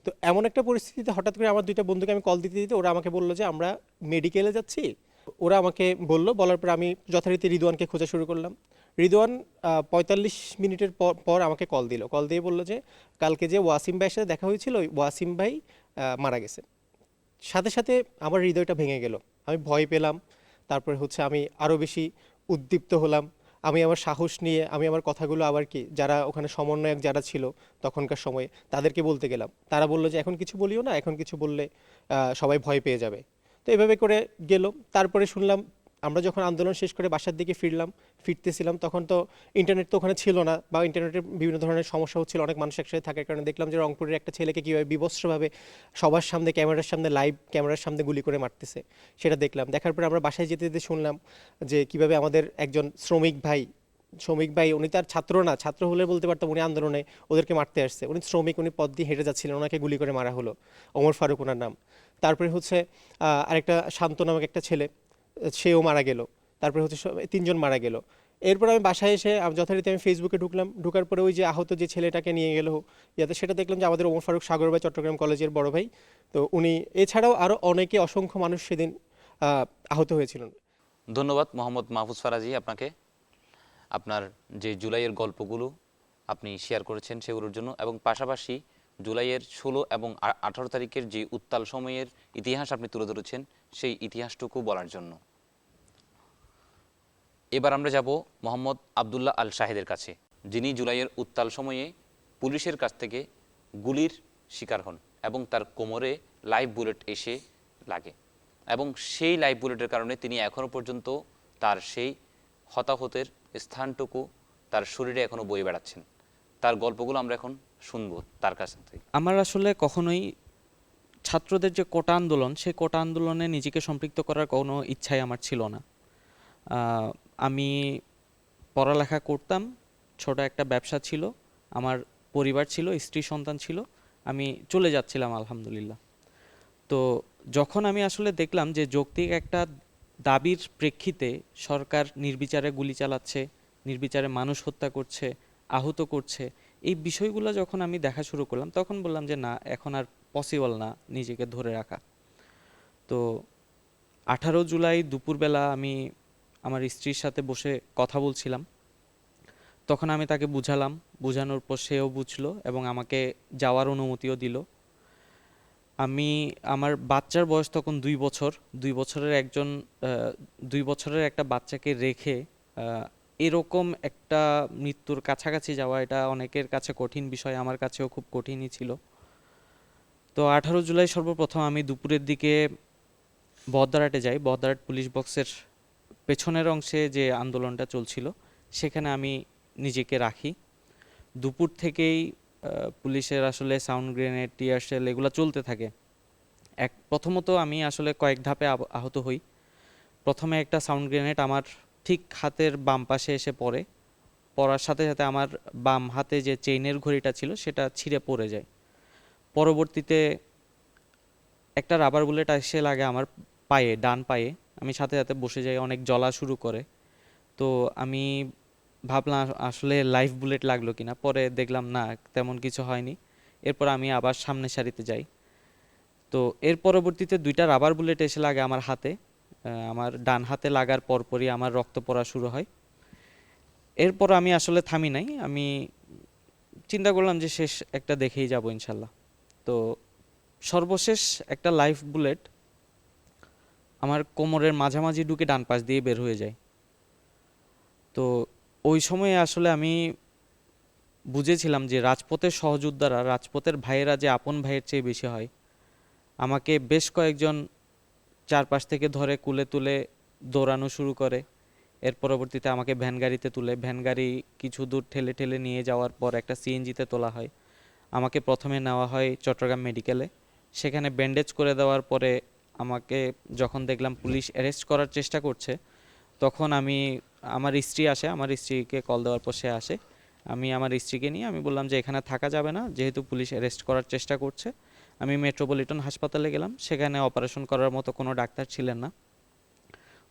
তো এমন একটা পরিস্থিতিতে হঠাৎ করে আমার 2টা বন্ধুকে আমি কল দিতে ওরা আমাকে বললো যে আমরা মেডিকেলে যাচ্ছি। ওরা আমাকে বলার পর আমি যথারীতি রিদওয়ানকে খোঁজা শুরু করলাম। রিদওয়ান 45 মিনিটের পর আমাকে কল দিয়ে বললো যে কালকে যে ওয়াসিম ভাইয়ের সাথে দেখা হয়েছিল ওই ওয়াসিম ভাই মারা গেছে। সাথে সাথে আমার হৃদয়টা ভেঙে গেল, আমি ভয় পেলাম। তারপরে হচ্ছে আমি আরও বেশি উদ্দীপ্ত হলাম। আমি আমার সাহস নিয়ে আমি আমার কথাগুলো আবার কি যারা ওখানে সমন্বয়ক যারা ছিল তখনকার সময়ে তাদেরকে বলতে গেলাম। তারা বললো যে এখন কিছু বলিও না, এখন কিছু বললে সবাই ভয় পেয়ে যাবে। তো এভাবে করে গেল। তারপরে শুনলাম আমরা যখন আন্দোলন শেষ করে বাসার দিকে ফিরতেছিলাম তখন তো ইন্টারনেট তো ওখানে ছিল না, বা ইন্টারনেটের বিভিন্ন ধরনের সমস্যা হচ্ছিল, অনেক মানুষ একসাথে থাকার কারণে। দেখলাম যে রংপুরের একটা ছেলেকে কীভাবে বিভৎসভাবে সবার সামনে ক্যামেরার সামনে লাইভ ক্যামেরার সামনে গুলি করে মারতেছে, সেটা দেখলাম। দেখার পরে আমরা বাসায় যেতে যেতে শুনলাম যে কিভাবে আমাদের একজন শ্রমিক ভাই উনি তার ছাত্র হলে বলতে পারতাম, উনি আন্দোলনে ওদেরকে মারতে আসছে, উনি শ্রমিক, উনি পথ দিয়ে হেঁটে যাচ্ছিলেন, ওনাকে গুলি করে মারা হলো। ওমর ফারুক ওনার নাম। তারপরে হচ্ছে আরেকটা শান্ত নামক একটা ছেলে, সেও মারা গেল। তারপরে হচ্ছে 3জন মারা গেল। এরপর আমি বাসায় এসে যথারীতি আমি ফেসবুকে ঢুকার পরে ওই যে আহত যে ছেলেটাকে নিয়ে গেল সেটা দেখলাম যে আমাদের ওমর ফারুক সাগর ভাই, চট্টগ্রাম কলেজের বড় ভাই। তো উনি এছাড়াও আরও অনেকে, অসংখ্য মানুষ সেদিন আহত হয়েছিলেন। ধন্যবাদ মোহাম্মদ মাহফুজ ফারাজি আপনাকে, আপনার যে জুলাইয়ের গল্পগুলো আপনি শেয়ার করেছেন সেগুলোর জন্য, এবং পাশাপাশি জুলাইয়ের 16 এবং 18 তারিখের যে উত্তাল সময়ের ইতিহাস আপনি তুলে ধরেছেন সেই ইতিহাসটুকু বলার জন্য। এবার আমরা যাব মোহাম্মদ আবদুল্লাহ আল শাহেদের কাছে, যিনি জুলাইয়ের উত্তাল সময়ে পুলিশের কাছ থেকে গুলির শিকার হন এবং তার কোমরে লাইভ বুলেট এসে লাগে, এবং সেই লাইভ বুলেটের কারণে তিনি এখনও পর্যন্ত তার সেই হতাহতের স্থানটুকু তার শরীরে এখনও বয়ে বেড়াচ্ছেন। তার গল্পগুলো আমরা এখন শুনবো তার কাছ থেকে। আমার আসলে কখনোই ছাত্রদের যে কোটা আন্দোলন, সেই কোটা আন্দোলনে নিজেকে সম্পৃক্ত করার কোনো ইচ্ছাই আমার ছিল না। আমি পড়ালেখা করতাম, ছোট একটা ব্যবসা ছিল, আমার পরিবার ছিল, স্ত্রী সন্তান ছিল, আমি চলে যাচ্ছিলাম আলহামদুলিল্লাহ। তো যখন আমি আসলে দেখলাম যে যৌক্তিক একটা দাবির প্রেক্ষিতে সরকার নির্বিচারে গুলি চালাচ্ছে, নির্বিচারে মানুষ হত্যা করছে, আহত করছে, এই বিষয়গুলো যখন আমি দেখা শুরু করলাম তখন বললাম যে না, এখন আর পসিবল না নিজেকে ধরে রাখা। তো 18 জুলাই দুপুরবেলা আমি আমার স্ত্রীর সাথে বসে কথা বলছিলাম। তখন আমি তাকে বুঝালাম, বুঝানোর পর সেও বুঝলো এবং আমাকে যাওয়ার অনুমতিও দিল। আমি আমার বাচ্চার বয়স তখন 2 বছর, 2 বছরের একজন 2 বছরের একটা বাচ্চাকে রেখে এরকম একটা মৃত্যুর কাছাকাছি যাওয়া, এটা অনেকের কাছে কঠিন বিষয়, আমার কাছেও খুব কঠিনই ছিল। তো 18 জুলাই সর্বপ্রথম আমি দুপুরের দিকে বহদ্দারহাটে যাই। বহদ্দারহাট পুলিশ বক্সের পেছনের অংশে যে আন্দোলনটা চলছিল সেখানে আমি নিজেকে রাখি। দুপুর থেকেই পুলিশের আসলে সাউন্ড গ্রেনেড, টিয়ার শেল এগুলো চলতে থাকে। প্রথমত আমি আসলে কয়েক ধাপে আহত হই। প্রথমে একটা সাউন্ড গ্রেনেড আমার ঠিক হাতের বাম পাশে এসে পড়ে। পড়ার সাথে সাথে আমার বাম হাতে যে চেইনের ঘড়িটা ছিল সেটা ছিঁড়ে পড়ে যায়। পরবর্তীতে একটা রাবার বুলেট এসে লাগে আমার পায়ে, ডান পায়ে। আমি সাথে সাথে বসে যাই, অনেক জ্বলা শুরু করে। তো আমি ভাবলাম আসলে লাইফ বুলেট লাগলো কিনা, পরে দেখলাম না, তেমন কিছু হয়নি। এরপর আমি আবার সামনের সারিতে যাই। তো এর পরবর্তীতে 2টা রাবার বুলেট এসে লাগে আমার হাতে। আমার ডান হাতে লাগার পরপরই আমার রক্ত পড়া শুরু হয়। এরপর আমি আসলে থামি নাই, আমি চিন্তা করলাম যে শেষ একটা দেখেই যাব ইনশাল্লাহ। তো সর্বশেষ একটা লাইফ বুলেট আমার কোমরের মাঝামাঝি ঢুকে ডান পাশ দিয়ে বের হয়ে যায়। তো ওই সময়ে আসলে আমি বুঝেছিলাম যে রাজপথের সহযোদ্ধারা, রাজপথের ভাইয়েরা যে আপন ভাইয়ের চেয়ে বেশি হয়। আমাকে বেশ কয়েকজন চারপাশ থেকে ধরে কুলে তুলে দৌড়ানো শুরু করে। এর পরবর্তীতে আমাকে ভ্যান গাড়িতে তুলে, ভ্যান গাড়ি কিছু দূর ঠেলে ঠেলে নিয়ে যাওয়ার পর একটা সিএনজিতে তোলা হয়। আমাকে প্রথমে নেওয়া হয় চট্টগ্রাম মেডিকেলে। সেখানে ব্যান্ডেজ করে দেওয়ার পরে আমাকে যখন দেখলাম পুলিশ অ্যারেস্ট করার চেষ্টা করছে, তখন আমার স্ত্রী আসে, আমার স্ত্রীকে কল দেওয়ার পর সে আসে। আমি আমার স্ত্রীকে নিয়ে আমি বললাম যে এখানে থাকা যাবে না, যেহেতু পুলিশ অ্যারেস্ট করার চেষ্টা করছে। আমি মেট্রোপলিটন হাসপাতালে গেলাম, সেখানে অপারেশন করার মতো কোনো ডাক্তার ছিলেন না।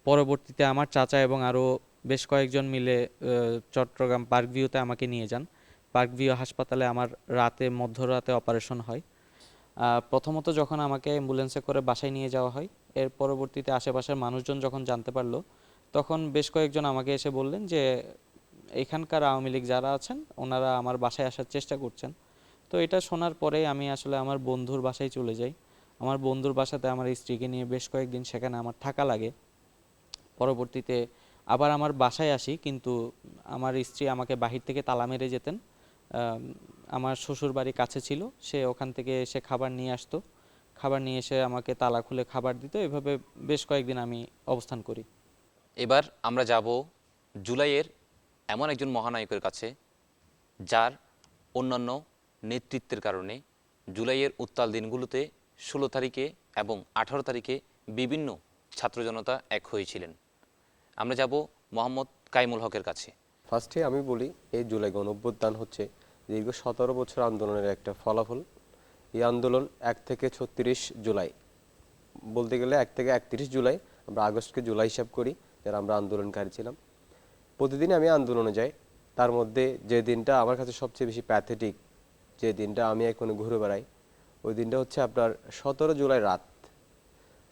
পরবর্তীতে আমার চাচা এবং আরও বেশ কয়েকজন মিলে চট্টগ্রাম পার্ক ভিউতে আমাকে নিয়ে যান। পার্ক ভিউ হাসপাতালে আমার মধ্যরাতে অপারেশন হয়। প্রথমত যখন আমাকে অ্যাম্বুলেন্সে করে বাসায় নিয়ে যাওয়া হয়, এর পরবর্তীতে আশেপাশের মানুষজন যখন জানতে পারলো, তখন বেশ কয়েকজন আমাকে এসে বললেন যে এখানকার আওয়ামী লীগ যারা আছেন ওনারা আমার বাসায় আসার চেষ্টা করছেন। তো এটা শোনার পরে আমি আসলে আমার বন্ধুর বাসায় চলে যাই। আমার বন্ধুর বাসাতে আমার স্ত্রীকে নিয়ে বেশ কয়েকদিন সেখানে আমার থাকা লাগে। পরবর্তীতে আবার আমার বাসায় আসি, কিন্তু আমার স্ত্রী আমাকে বাহির থেকে তালা মেরে যেতেন। আমার শ্বশুর বাড়ি কাছে ছিল, সে ওখান থেকে এসে খাবার নিয়ে আসতো, খাবার নিয়ে এসে আমাকে তালা খুলে খাবার দিত। এভাবে বেশ কয়েকদিন আমি অবস্থান করি। এবার আমরা যাব জুলাইয়ের এমন একজন মহানায়কের কাছে, যার অন্যান্য নেতৃত্বের কারণে জুলাইয়ের উত্তাল দিনগুলোতে 16 তারিখে এবং 18 তারিখে বিভিন্ন ছাত্র জনতা এক হয়েছিলেন। আমরা যাব মোহাম্মদ কাইমুল হকের কাছে। ফার্স্টে আমি বলি, এই জুলাই গণঅভ্যুত্থান হচ্ছে দীর্ঘ 17 বছর আন্দোলনের একটা ফলাফল। এই আন্দোলন 1 থেকে 36 জুলাই, বলতে গেলে 1 থেকে 31 জুলাই, আমরা আগস্টকে জুলাই হিসাব করি যারা আমরা আন্দোলনকারী ছিলাম। প্রতিদিন আমি আন্দোলনে যাই। তার মধ্যে যে দিনটা আমার কাছে সবচেয়ে বেশি প্যাথেটিক, যে দিনটা আমি এখনো ঘুরে বেড়াই, ওই দিনটা হচ্ছে আপনার 17 জুলাই রাত।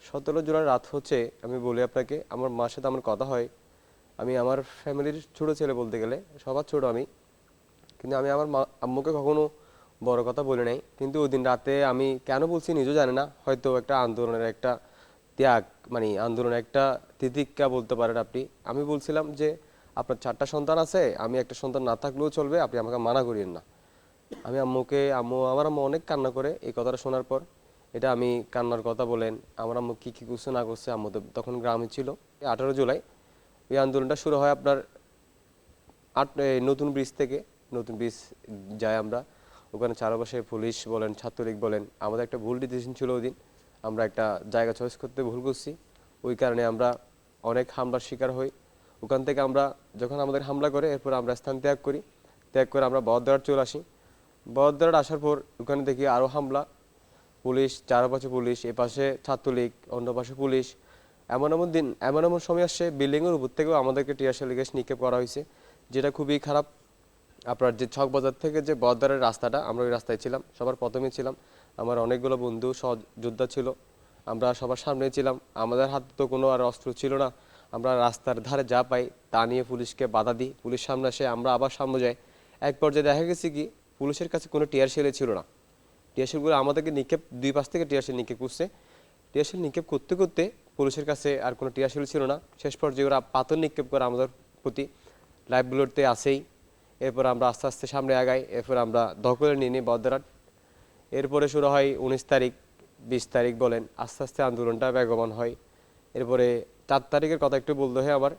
17 জুলাই রাত হচ্ছে, আমি বলি আপনাকে, আমার মার সাথে আমার কথা হয়। আমি আমার ফ্যামিলির ছোটো ছেলে বলতে গেলে, সবার ছোট আমি, কিন্তু আমি আমার আম্মুকে কখনো বড় কথা বলি নাই। কিন্তু ওই দিন রাতে আমি কেন বলছি নিজেও জানি না, হয়তো একটা আন্দোলনের একটা ত্যাগ, মানে আন্দোলনের একটা তিতিক্ষা বলতে পারেন আপনি। আমি বলছিলাম যে আপনার 4টা সন্তান আছে, আমি একটা সন্তান না থাকলেও চলবে, আপনি আমাকে মানা করিয়েন না। আমি আমার আম্মু অনেক কান্না করে এই কথাটা শোনার পর। এটা আমি কান্নার কথা বলেন, আমার আম্মু কী করছে না করছে, আম্মু তো তখন গ্রামে ছিল। 18 জুলাই এই আন্দোলনটা শুরু হয় আপনার নতুন ব্রিজ থেকে। নতুন ব্রিজ যাই আমরা, ওখানে চারপাশে পুলিশ বলেন, ছাত্রলীগ বলেন। আমাদের একটা ভুল ডিসিশন ছিল ওই দিন, আমরা একটা জায়গা চয়েস করতে ভুল করছি। ওই কারণে আমরা অনেক হামলার শিকার হই। ওখান থেকে আমরা যখন আমাদের হামলা করে, এরপর আমরা স্থান ত্যাগ করি। ত্যাগ করে আমরা বহদ্দারহাট চলে আসি। বহদ্দারহাট আসার পর ওখানে দেখি আরও হামলা, পুলিশ, চারপাশে পুলিশ, এ পাশে ছাত্রলীগ, অন্য পাশে পুলিশ। এমন সময় আসছে, বিল্ডিংয়ের উপর থেকেও আমাদেরকে টিয়ারশেল গ্যাস নিক্ষেপ করা হয়েছে, যেটা খুবই খারাপ। আপনার যে ছক বাজার থেকে যে বহদ্দারের রাস্তাটা, আমরা ওই রাস্তায় ছিলাম, সবার প্রথমেই ছিলাম। আমার অনেকগুলো বন্ধু সহযোদ্ধা ছিল, আমরা সবার সামনে ছিলাম। আমাদের হাতে তো কোনো আর অস্ত্র ছিল না, আমরা রাস্তার ধারে যা পাই তা নিয়ে পুলিশকে বাধা দিই, পুলিশ সামনে আসে, আমরা আবার সামনে যাই। এক পর্যায়ে দেখা গেছে কি পুলিশের কাছে কোনো টিয়ারশেলই ছিল না। টিয়ারশেলগুলো আমাদেরকে নিক্ষেপ, দুই পাশ থেকে টিয়ারশেল নিক্ষেপ করছে। টিয়ারশেল নিক্ষেপ করতে করতে পুলিশের কাছে আর কোনো টিয়ারশেল ছিল না। শেষ পর্যায়ে ওরা পাথর নিক্ষেপ করে আমাদের প্রতি, লাইফ বুলেটতে আসেই। এরপর আমরা আস্তে আস্তে সামনে আগাই, এরপর আমরা দখলে নিয়ে নিই বদ্রাট। এরপরে শুরু হয় 19 তারিখ, 20 তারিখ বলেন, আস্তে আস্তে আন্দোলনটা বেগবান হয়। এরপরে 4 তারিখের কথা একটু বলতে হয় আমার।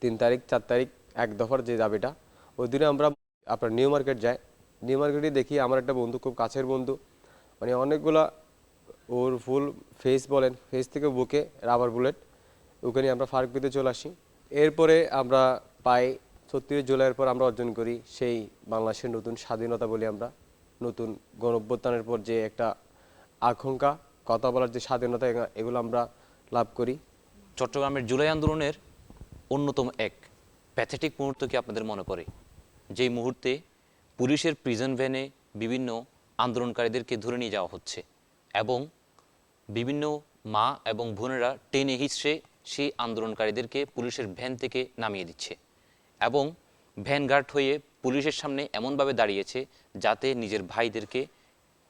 3 তারিখ 4 তারিখ এক দফার যে দাবিটা, ওই দিনে আমরা আপনার নিউ মার্কেট যাই। নিউ মার্কেটে দেখি আমার একটা বন্ধু, খুব কাছের বন্ধু, মানে অনেকগুলা ওর ফুল ফেস বলেন, ফেস থেকে বুকে রাবার বুলেট, ওখানে আমরা ফারুকবিতে চলে আসি। এরপরে আমরা পাই 36 জুলাইয়ের পর আমরা অর্জন করি সেই বাংলাদেশের নতুন স্বাধীনতা বলি আমরা। নতুন গণঅভ্যুত্থানের পর যে একটা আকাঙ্ক্ষা, কথা বলার যে স্বাধীনতা, এগুলো আমরা লাভ করি। চট্টগ্রামের জুলাই আন্দোলনের অন্যতম এক প্যাথেটিক মুহূর্ত কি আপনাদের মনে পড়ে? যেই মুহূর্তে পুলিশের প্রিজন ভ্যানে বিভিন্ন আন্দোলনকারীদেরকে ধরে নিয়ে যাওয়া হচ্ছে এবং বিভিন্ন মা এবং বোনেরা টেনে হিচড়ে সেই আন্দোলনকারীদেরকে পুলিশের ভ্যান থেকে নামিয়ে দিচ্ছে এবং ভ্যান গার্ড হয়ে পুলিশের সামনে এমনভাবে দাঁড়িয়েছে যাতে নিজের ভাইদেরকে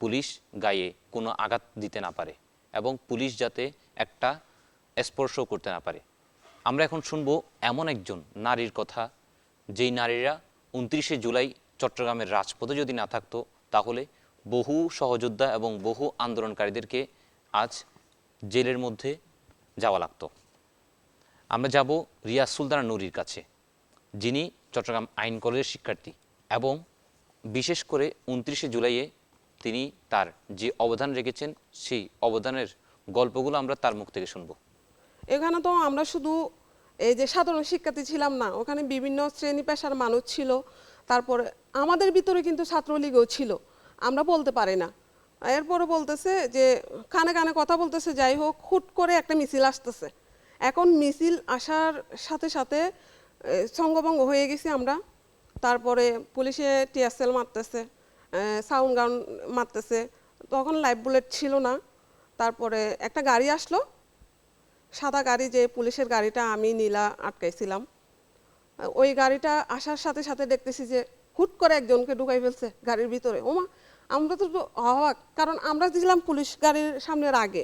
পুলিশ গায়ে কোনো আঘাত দিতে না পারে এবং পুলিশ যাতে একটা স্পর্শ করতে না পারে। আমরা এখন শুনবো এমন একজন নারীর কথা, যেই নারীরা 29শে জুলাই চট্টগ্রামের রাজপথে যদি না থাকতো তাহলে বহু সহযোদ্ধা এবং বহু আন্দোলনকারীদেরকে আজ জেলের মধ্যে যাওয়া লাগতো। আমরা যাব রিয়া সুলতানা নুরির কাছে, যিনি চট্টগ্রাম আইন কলেজের শিক্ষার্থী এবং বিশেষ করে 29শে জুলাইয়ে তিনি তার যে অবদান রেখেছেন সেই অবদানের গল্পগুলো আমরা তার মুখ থেকে শুনবো। এখানে তো আমরা শুধু এই যে সাধারণ শিক্ষার্থী ছিলাম না, ওখানে বিভিন্ন শ্রেণী পেশার মানুষ ছিল। তারপরে আমাদের ভিতরে কিন্তু ছাত্রলীগও ছিল, আমরা বলতে পারি না। এরপরে বলতেছে যে কানে কানে কথা বলতেছে, যাই হোক হুট করে একটা মিছিল আসতেছে। এখন মিছিল আসার সাথে সাথে সঙ্গভঙ্গ হয়ে গেছি আমরা। তারপরে পুলিশে টিয়ারশেল মারতেছে, সাউন্ড গান মারতেছে, তখন লাইফ বুলেট ছিল না। তারপরে একটা গাড়ি আসলো, সাদা গাড়ি, যে পুলিশের গাড়িটা আমি নীলা আটকাইছিলাম। ওই গাড়িটা আসার সাথে সাথে দেখতেছি যে হুট করে একজনকে ঢুকাই ফেলছে গাড়ির ভিতরে। ওমা, আমরা তো অবাক, কারণ আমরা ছিলাম পুলিশ গাড়ির সামনের আগে,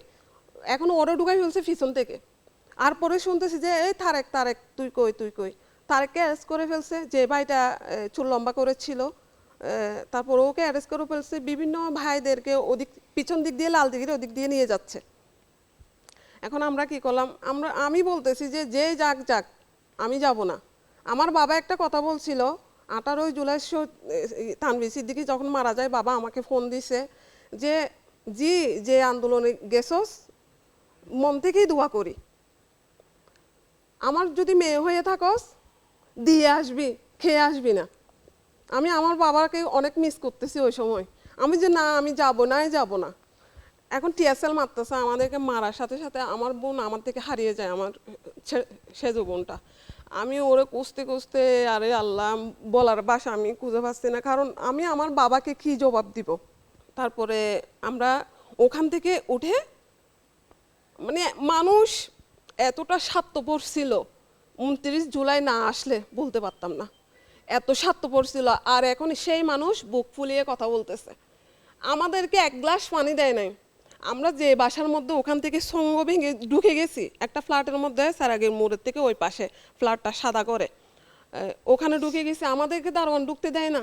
এখন ওরা ঢুকাই ফেলছে পিছন থেকে। আর পরে শুনতেছি যে এই তারেক তারেক তুই কই তুই কই, তারেককে অ্যারেস্ট করে ফেলছে, যে ভাইটা চুল লম্বা করেছিল। তারপর ওকে অ্যারেস্ট করে ফেলছে, বিভিন্ন ভাইদেরকে ওদিক পিছন দিক দিয়ে লাল দিঘির ওদিক দিয়ে নিয়ে যাচ্ছে। এখন আমরা কি করলাম, আমি বলতেছি যে যে যাক যাক, আমি যাব না। আমার বাবা একটা কথা বলছিল, 18 জুলাই তানভীর সিদ্দিকী যখন মারা যায়, বাবা আমাকে ফোন দিছে যে জি যে আন্দোলনে গেছস মন থেকেই দোয়া করি, আমার যদি মেয়ে হয়ে থাকস দিয়ে আসবি, খেয়ে আসবি না। আমি আমার বাবাকে অনেক মিস করতেছি ওই সময়। আমি যে না আমি যাব না। এখন টিয়ারশেল মারতেছে, আমাদেরকে মারার সাথে সাথে আমার বোন আমার থেকে হারিয়ে যায়, আমার সেজ বোনটা। আমি ওরে কুঁচতে কুঁচতে, আরে আল্লাহ, বলার ভাষা আমি খুঁজে পাচ্ছি না, কারণ আমি আমার বাবাকে কি জবাব দিব। তারপরে আমরা ওখান থেকে উঠে, মানে মানুষ এতটা স্বার্থপর ছিল, 29 জুলাই না আসলে বলতে পারতাম না, এত স্বার্থপর ছিল। আর এখন সেই মানুষ বুক ফুলিয়ে কথা বলতেছে, আমাদেরকে এক গ্লাস পানি দেয় নাই। আমরা যে বাসার মধ্যে ওখান থেকে সঙ্গ ভেঙে ঢুকে গেছি, একটা ফ্ল্যাটের মধ্যে সারাগের মোড়ের থেকে ওই পাশে ফ্ল্যাটটা সাদা করে, ওখানে ঢুকে গেছি, আমাদেরকে দারোয়ান ঢুকতে দেয় না,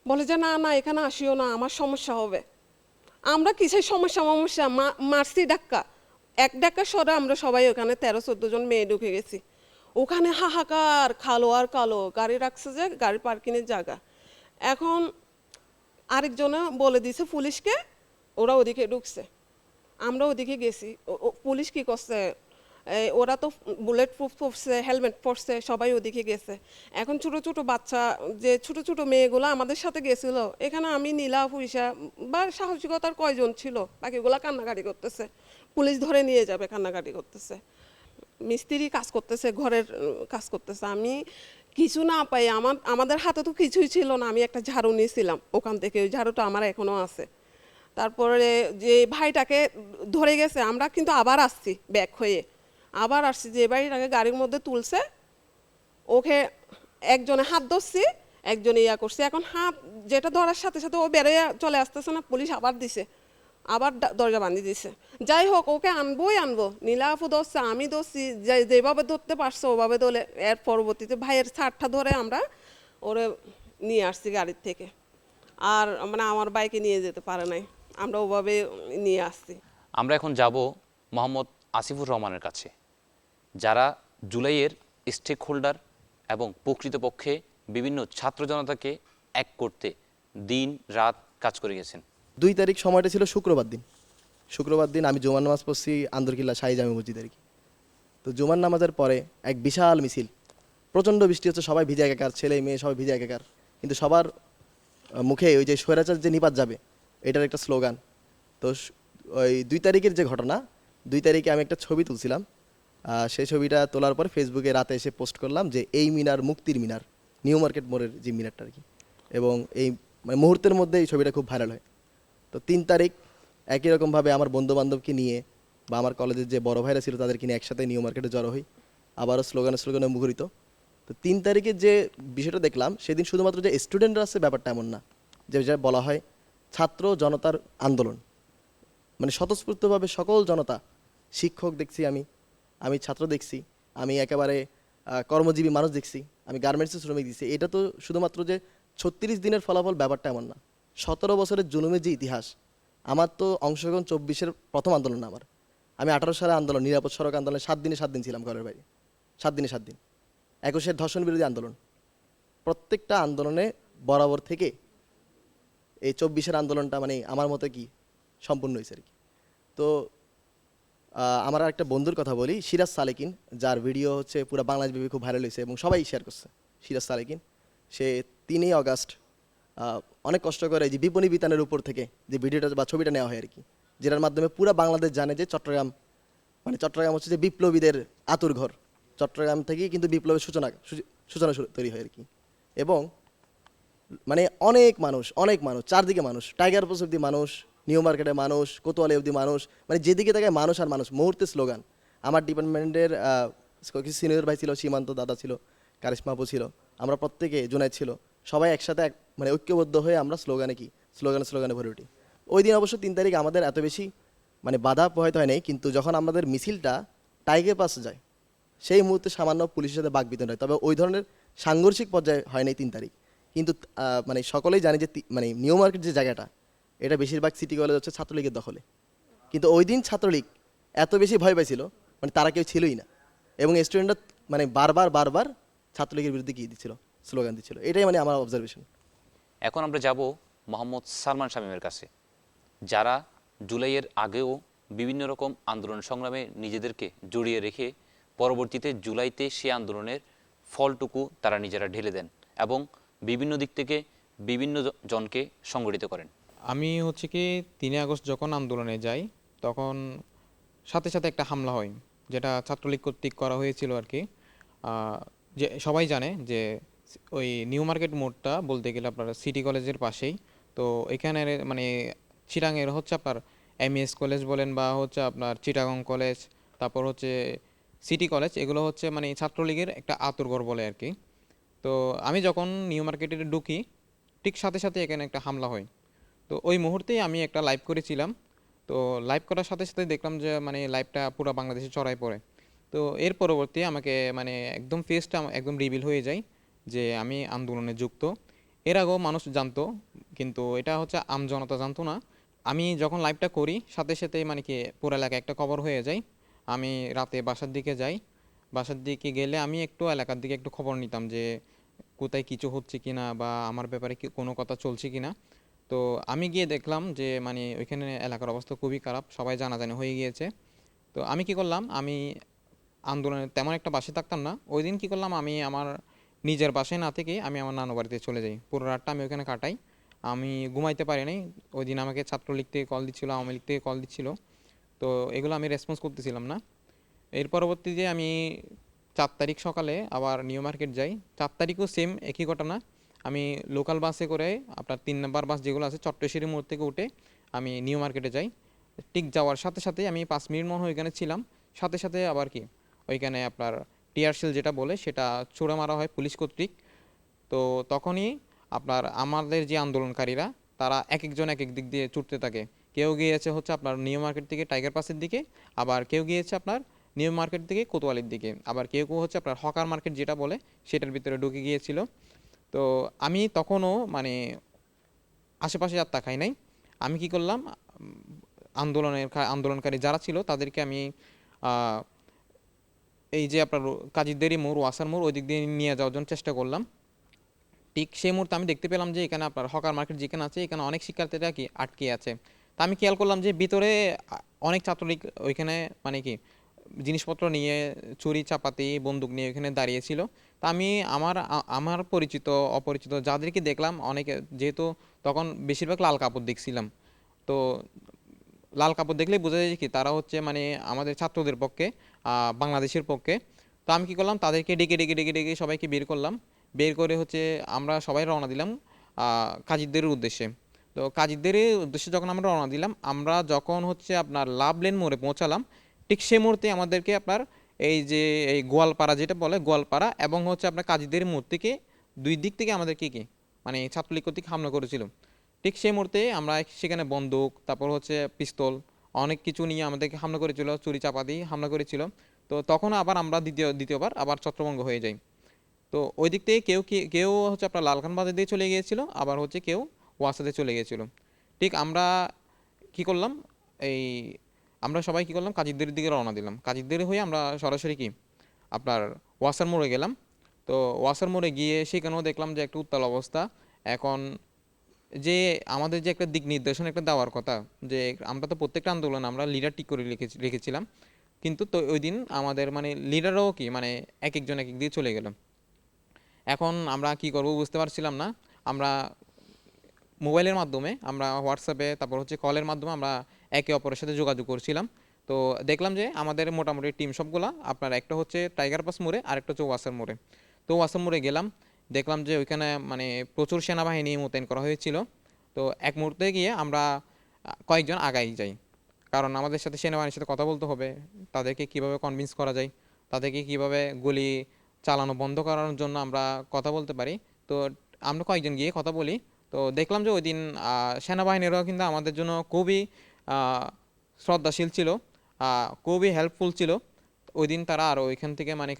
বলে যে না না এখানে আসিও না, আমার সমস্যা হবে। আমরা কিসের সমস্যা মারছি ডাক্কা, এক ডাক্কা সরে আমরা সবাই ওখানে 13-14 জন মেয়ে ঢুকে গেছি। ওখানে হাহাকার, খালো আর কালো, গাড়ি রাখছে যে গাড়ি পার্কিংয়ের জায়গা। এখন আরেকজনে বলে দিছে পুলিশকে, ওরা ওদিকে ঢুকছে, আমরা ওদিকে গেছি। পুলিশ কি করছে, ওরা তো বুলেট প্রুফ পরছে, হেলমেট পরছে, সবাই ওদিকে গেছে। এখন ছোট ছোট বাচ্চা, যে ছোট ছোট মেয়েগুলো আমাদের সাথে গেছিল, এখানে আমি নীলা পুলিশা বা সাহসিকতার কয়জন ছিল, বাকিগুলা কান্নাকাটি করতেছে, পুলিশ ধরে নিয়ে যাবে কান্নাকাটি করতেছে। মিস্ত্রি কাজ করতেছে, ঘরের কাজ করতেছে, আমি কিছু না পাই, আমাদের হাতে তো কিছুই ছিল না। আমি একটা ঝাড়ু নিয়েছিলাম ওখান থেকে, ওই ঝাড়ুটা আমার এখনো আছে। তারপরে যে ভাইটাকে ধরে গেছে, আমরা কিন্তু আবার আসছি ব্যাক হয়ে, আবার আসছি, যে ভাইটাকে গাড়ির মধ্যে তুলছে ওকে একজনে হাত ধরছি, একজনে ইয়া করছে। এখন হাত যেটা ধরার সাথে সাথে ও বেরোয় চলে আসতেছে না, পুলিশ আবার দিছে, আবার দরজা বাঁধিয়ে দিছে। যাই হোক, ওকে আনবোই আনবো, নীলাফু ধরছে, আমি ধরছি, যেভাবে ধরতে পারছে ওভাবে ধরে এর পরবর্তীতে ভাইয়ের ছাড়টা ধরে আমরা ওরে নিয়ে আসছি গাড়ির থেকে। আর মানে আমার বাইকে নিয়ে যেতে পারে নাই, আমরা ওভাবে নিয়ে আসছি। আমরা এখন যাব মোহাম্মদ আসিফুর রহমানের কাছে, যারা জুলাইয়ের স্টেক হোল্ডার এবং প্রকৃতপক্ষে বিভিন্ন ছাত্র জনতাকে এক করতে দিন রাত কাজ করে গেছেন। 2 তারিখ সময়টা ছিল শুক্রবার দিন। শুক্রবার দিন আমি জুমার নামাজ পড়ছি আন্দরকিল্লা শাহী জামে মসজিদ আর কি। তো জুমার নামাজের পরে এক বিশাল মিছিল, প্রচণ্ড বৃষ্টি হচ্ছে, সবাই ভিজে একাকার, ছেলে মেয়ে সবাই ভিজে একাকার, কিন্তু সবার মুখে ওই যে স্বৈরাচার যে নিপাত যাবে এটার একটা স্লোগান। তো ওই 2 তারিখের যে ঘটনা, 2 তারিখে আমি একটা ছবি তুলছিলাম, সেই ছবিটা তোলার পর ফেসবুকে রাতে এসে পোস্ট করলাম যে এই মিনার মুক্তির মিনার, নিউ মার্কেট মোড়ের যে মিনারটা আর কি। এবং এই মানে মুহূর্তের মধ্যে এই ছবিটা খুব ভাইরাল হয়। তো 3 তারিখ একই রকমভাবে আমার বন্ধুবান্ধবকে নিয়ে বা আমার কলেজের যে বড় ভাইরা ছিল তাদেরকে নিয়ে একসাথে নিউ মার্কেটে জড়ো হই, আবারও স্লোগানে মুখরিত। তো 3 তারিখে যে বিষয়টা দেখলাম, সেদিন শুধুমাত্র যে স্টুডেন্টরা আছে ব্যাপারটা এমন না, যে বলা হয় ছাত্র জনতার আন্দোলন, মানে স্বতঃস্ফূর্তভাবে সকল জনতা, শিক্ষক দেখছি, আমি ছাত্র দেখছি, আমি একেবারে কর্মজীবী মানুষ দেখছি, আমি গার্মেন্টসের শ্রমিক দিচ্ছি। এটা তো শুধুমাত্র যে 36 দিনের ফলাফল ব্যাপারটা এমন না, 17 বছরের জুলুমের যে ইতিহাস। আমার তো অংশগ্রহণ 24-এর প্রথম আন্দোলন না, আমি 18 সালে আন্দোলন, নিরাপদ সড়ক আন্দোলনে 7 দিনে 7 দিন ছিলাম ঘরের বাইরে, 7 দিনে 7 দিন। 21-এর ধর্ষণ বিরোধী আন্দোলন, প্রত্যেকটা আন্দোলনে বরাবর থেকে এই 24-এর আন্দোলনটা মানে আমার মতে কি সম্পূর্ণ হয়েছে আর কি। তো আমার আর একটা বন্ধুর কথা বলি, সিরাজ সালেকিন, যার ভিডিও হচ্ছে পুরো বাংলাদেশব্যাপী খুব ভাইরাল হয়েছে এবং সবাই শেয়ার করছে। সিরাজ সালেকিন, সে 3 আগস্ট অনেক কষ্ট করে এই যে বিপণী বিতানের উপর থেকে যে ভিডিওটা বা ছবিটা নেওয়া হয় আর কি, যেটার মাধ্যমে পুরো বাংলাদেশ জানে যে চট্টগ্রাম হচ্ছে যে বিপ্লবীদের আতুরঘর, চট্টগ্রাম থেকেই কিন্তু বিপ্লবের সূচনা তৈরি হয় আর কি। এবং মানে অনেক মানুষ চারদিকে মানুষ, টাইগার পোস্ট অব্দি মানুষ, নিউ মার্কেটে মানুষ, কোতোয়ালি অব্দি মানুষ, মানে যেদিকে তাকায় মানুষ আর মানুষ। মুহূর্তে স্লোগান। আমার ডিপার্টমেন্টের কিছু সিনিয়র ভাই ছিল, সীমান্ত দাদা ছিল, কারিশমা আপু ছিল, আমরা প্রত্যেকে, জুনায়েদ ছিল, সবাই একসাথে মানে ঐক্যবদ্ধ হয়ে আমরা স্লোগানে ভরে উঠি। ওই দিন অবশ্য 3 তারিখ আমাদের এত বেশি মানে বাধা প্রভাবিত হয় নাই, কিন্তু যখন আমাদের মিছিলটা টাইগার পাস যায় সেই মুহূর্তে সামান্য পুলিশের সাথে বাকবিতণ্ডা হয়। তবে ওই ধরনের সাংঘর্ষিক পর্যায়ে হয় নাই 3 তারিখ। কিন্তু মানে সকলেই জানে যে মানে নিউ মার্কেট যে জায়গাটা, এটা বেশিরভাগ সিটি কলেজ হচ্ছে ছাত্রলীগের দখলে। কিন্তু ওই দিন ছাত্রলীগ এত বেশি ভয় পাইছিল, মানে তারা কেউ ছিলই না, এবং স্টুডেন্টরা মানে বারবার ছাত্রলীগের বিরুদ্ধে গিয়ে দিচ্ছিল, স্লোগান দিচ্ছিল। এটাই মানে আমার অবজারভেশন। এখন আমরা যাব মোহাম্মদ সালমান শামীমের কাছে, যারা জুলাইয়ের আগেও বিভিন্ন রকম আন্দোলন সংগ্রামে নিজেদেরকে জড়িয়ে রেখে পরবর্তীতে জুলাইতে সে আন্দোলনের ফলটুকু তারা নিজেরা ঢেলে দেন এবং বিভিন্ন দিক থেকে বিভিন্ন জনকে সংগঠিত করেন। আমি হচ্ছে কি 3 আগস্ট যখন আন্দোলনে যাই, তখন সাথে সাথে একটা হামলা হয়, যেটা ছাত্রলীগ কর্তৃক করা হয়েছিল আর কি। যে সবাই জানে যে ওই নিউ মার্কেট মোড়টা বলতে গেলে আপনার সিটি কলেজের পাশেই। তো এখানে মানে চিটাঙের হচ্ছে আপনার এমইএস কলেজ বলেন বা হচ্ছে আপনার চিটাগং কলেজ, তারপর হচ্ছে সিটি কলেজ, এগুলো হচ্ছে মানে ছাত্রলীগের একটা আতুরঘর বলে আর কি। তো আমি যখন নিউ মার্কেটে ঢুকি, ঠিক সাথে সাথে এখানে একটা হামলা হয়। তো ওই মুহূর্তেই আমি একটা লাইভ করেছিলাম। তো লাইভ করার সাথে সাথে দেখলাম যে মানে লাইভটা পুরো বাংলাদেশে ছড়ায় পড়ে। তো এর পরবর্তী আমাকে মানে একদম ফেসটা একদম রিভিল হয়ে যায় যে আমি আন্দোলনে যুক্ত। এর আগেও মানুষ জানতো, কিন্তু এটা হচ্ছে আমজনতা জানতো না। আমি যখন লাইভটা করি সাথে সাথে মানে কি পুরো এলাকায় একটা খবর হয়ে যায়। আমি রাতে বাসার দিকে যাই, বাসার দিকে গেলে আমি একটু এলাকার দিকে একটু খবর নিতাম যে কোথায় কিছু হচ্ছে কিনা বা আমার ব্যাপারে কি কোনো কথা চলছে কিনা। তো আমি গিয়ে দেখলাম যে মানে ওইখানে এলাকার অবস্থা খুবই খারাপ, সবাই জানাজানি হয়ে গিয়েছে। তো আমি কি করলাম, আমি আন্দোলনে তেমন একটা বাসে থাকতাম না। ওই দিন কী করলাম, আমি আমার নিজের বাসায় না থেকে আমি আমার নানু বাড়িতে চলে যাই। পুরো রাতটা আমি ওখানে কাটাই। আমি ঘুমাইতে পারি নাই। ওই দিন আমাকে ছাত্রলীগ থেকে কল দিচ্ছিলো, আওয়ামী লীগ থেকে কল দিচ্ছিলো। তো এগুলো আমি রেসপন্স করতেছিলাম না। এর পরবর্তীতে আমি 4 তারিখ সকালে আবার নিউ মার্কেট যাই। 4 তারিখও সেম একই ঘটনা। আমি লোকাল বাসে করে আপনার 3 নম্বর বাস যেগুলো আছে চট্টশ্বরী মোড় থেকে উঠে আমি নিউ মার্কেটে যাই। ঠিক যাওয়ার সাথে সাথে আমি 5 মিনিট মনে হয় ওইখানে ছিলাম, সাথে সাথে আবার কি ওইখানে আপনার টিয়ারশেল যেটা বলে সেটা ছুড়ে মারা হয় পুলিশ কর্তৃক। তো তখনই আপনার আমাদের যে আন্দোলনকারীরা তারা এক একজন এক এক দিক দিয়ে ছুটতে থাকে। কেউ গিয়েছে হচ্ছে আপনার নিউ মার্কেট থেকে টাইগার পাসের দিকে, আবার কেউ গিয়েছে আপনার নিউ মার্কেট থেকে কোতোয়ালির দিকে, আবার কেউ কেউ হচ্ছে আপনার হকার মার্কেট যেটা বলে সেটার ভিতরে ঢুকে গিয়েছিল। তো আমি তখনও মানে আশেপাশে আর তাকাই নাই। আমি কি করলাম, আন্দোলনকারী যারা ছিল তাদেরকে আমি এই যে আপনার কাজীদেরই মোড়, ওয়াসার মোড়, ওই দিক দিয়ে নিয়ে যাওয়ার জন্য চেষ্টা করলাম। ঠিক সেই মুহূর্তে আমি দেখতে পেলাম যে এখানে আপনার হকার মার্কেট যেখানে আছে এখানে অনেক শিক্ষার্থীরা কি আটকে আছে। তা আমি খেয়াল করলাম যে ভিতরে অনেক ছাত্রলীগ ওইখানে মানে কি জিনিসপত্র নিয়ে, ছুরি চাপাতি বন্দুক নিয়ে ওইখানে দাঁড়িয়েছিল। তা আমি আমার পরিচিত অপরিচিত যাদেরকে দেখলাম, অনেকে যেহেতু তখন বেশিরভাগ লাল কাপড় দেখছিলাম, তো লাল কাপড় দেখলেই বোঝা যায় কি তারা হচ্ছে মানে আমাদের ছাত্রদের পক্ষে, বাংলাদেশের পক্ষে। তো আমি কি করলাম, তাদেরকে ডেকে ডেকে ডেকে ডেকে সবাইকে বের করলাম। বের করে হচ্ছে আমরা সবাই রওনা দিলাম কাজীদের উদ্দেশ্যে। তো কাজীদের উদ্দেশ্যে যখন আমরা রওনা দিলাম, আমরা যখন হচ্ছে আপনার লাভ লেন মোড়ে পৌঁছালাম, ঠিক সেই মুহূর্তে আমাদেরকে আপনার এই যে এই গোয়ালপাড়া যেটা বলে গোয়ালপাড়া এবং হচ্ছে আপনার কাজীদের মোড় থেকে দুই দিক থেকে আমাদেরকে কি মানে ছাত্রলীগ কর্তৃক হামলা করেছিল। ঠিক সেই মুহূর্তে আমরা সেখানে বন্দুক, তারপর হচ্ছে পিস্তল, অনেক কিছু নিয়ে আমাদেরকে হামলা করেছিল, চুরি চাপা দিয়ে হামলা করেছিল। তো তখন আবার আমরা দ্বিতীয়বার আবার ছত্রভঙ্গ হয়ে যাই। তো ওই দিক থেকে কেউ হচ্ছে আপনার লালখান বাজার দিয়ে চলে গিয়েছিল, আবার হচ্ছে কেউ ওয়াসাতে চলে গিয়েছিল। ঠিক আমরা কি করলাম, এই আমরা সবাই কি করলাম, কাজীদের দিকে রওনা দিলাম। কাজীদের হয়ে আমরা সরাসরি কি আপনার ওয়াসার মোড়ে গেলাম। তো ওয়াসার মোড়ে গিয়ে সেখানেও দেখলাম যে একটা উত্তাল অবস্থা। এখন যে আমাদের যে একটা দিক নির্দেশনা একটা দেওয়ার কথা, যে আমরা তো প্রত্যেকটা আন্দোলন আমরা লিডার ঠিক করে রেখেছিলাম, কিন্তু তো ওই দিন আমাদের মানে লিডারও কি মানে এক একজন এক এক দিয়ে চলে গেল। এখন আমরা কি করব বুঝতে পারছিলাম না। আমরা মোবাইলের মাধ্যমে, আমরা হোয়াটসঅ্যাপে, তারপর হচ্ছে কলের মাধ্যমে আমরা একে অপরের সাথে যোগাযোগ করছিলাম। তো দেখলাম যে আমাদের মোটামুটি টিম সবগুলা আপনার একটা হচ্ছে টাইগার পাস মোড়ে, আরেকটা হচ্ছে ওয়াসার মোড়ে। তো ওয়াসার মোড়ে গেলাম, দেখলাম যে ওইখানে মানে প্রচুর সেনাবাহিনী মোতায়েন করা হয়েছিল। তো এক মুহূর্তে গিয়ে আমরা কয়েকজন আগাই যাই, কারণ আমাদের সাথে সেনাবাহিনীর সাথে কথা বলতে হবে, তাদেরকে কিভাবে কনভিন্স করা যায়, তাদেরকে কিভাবে গুলি চালানো বন্ধ করানোর জন্য আমরা কথা বলতে পারি। তো আমরা কয়েকজন গিয়ে কথা বলি। তো দেখলাম যে ওই দিন সেনাবাহিনীরাও কিন্তু আমাদের জন্য খুবই শ্রদ্ধাশীল ছিল, খুবই হেল্পফুল ছিল। ওই দিন তারা আর ওইখান থেকে মানে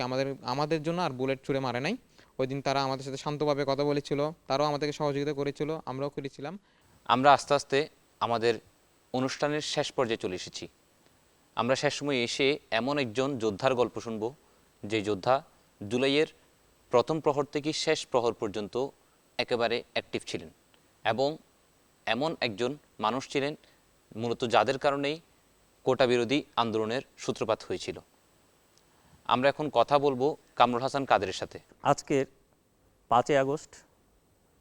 আমাদের জন্য আর বুলেট ছুঁড়ে মারে নাই। ওই দিন তারা আমাদের সাথে শান্তভাবে কথা বলেছিল, তারাও আমাদেরকে সহযোগিতা করেছিল, আমরাও করেছিলাম। আমরা আস্তে আস্তে আমাদের অনুষ্ঠানের শেষ পর্যায়ে চলে এসেছি। আমরা শেষ সময় এসে এমন একজন যোদ্ধার গল্প শুনব, যে যোদ্ধা জুলাইয়ের প্রথম প্রহর থেকে শেষ প্রহর পর্যন্ত একেবারে অ্যাক্টিভ ছিলেন, এবং এমন একজন মানুষ ছিলেন মূলত যাদের কারণেই কোটা বিরোধী আন্দোলনের সূত্রপাত হয়েছিল। আমরা এখন কথা বলবো কামরুল হাসান কাদেরের সাথে। আজকের 5 আগস্ট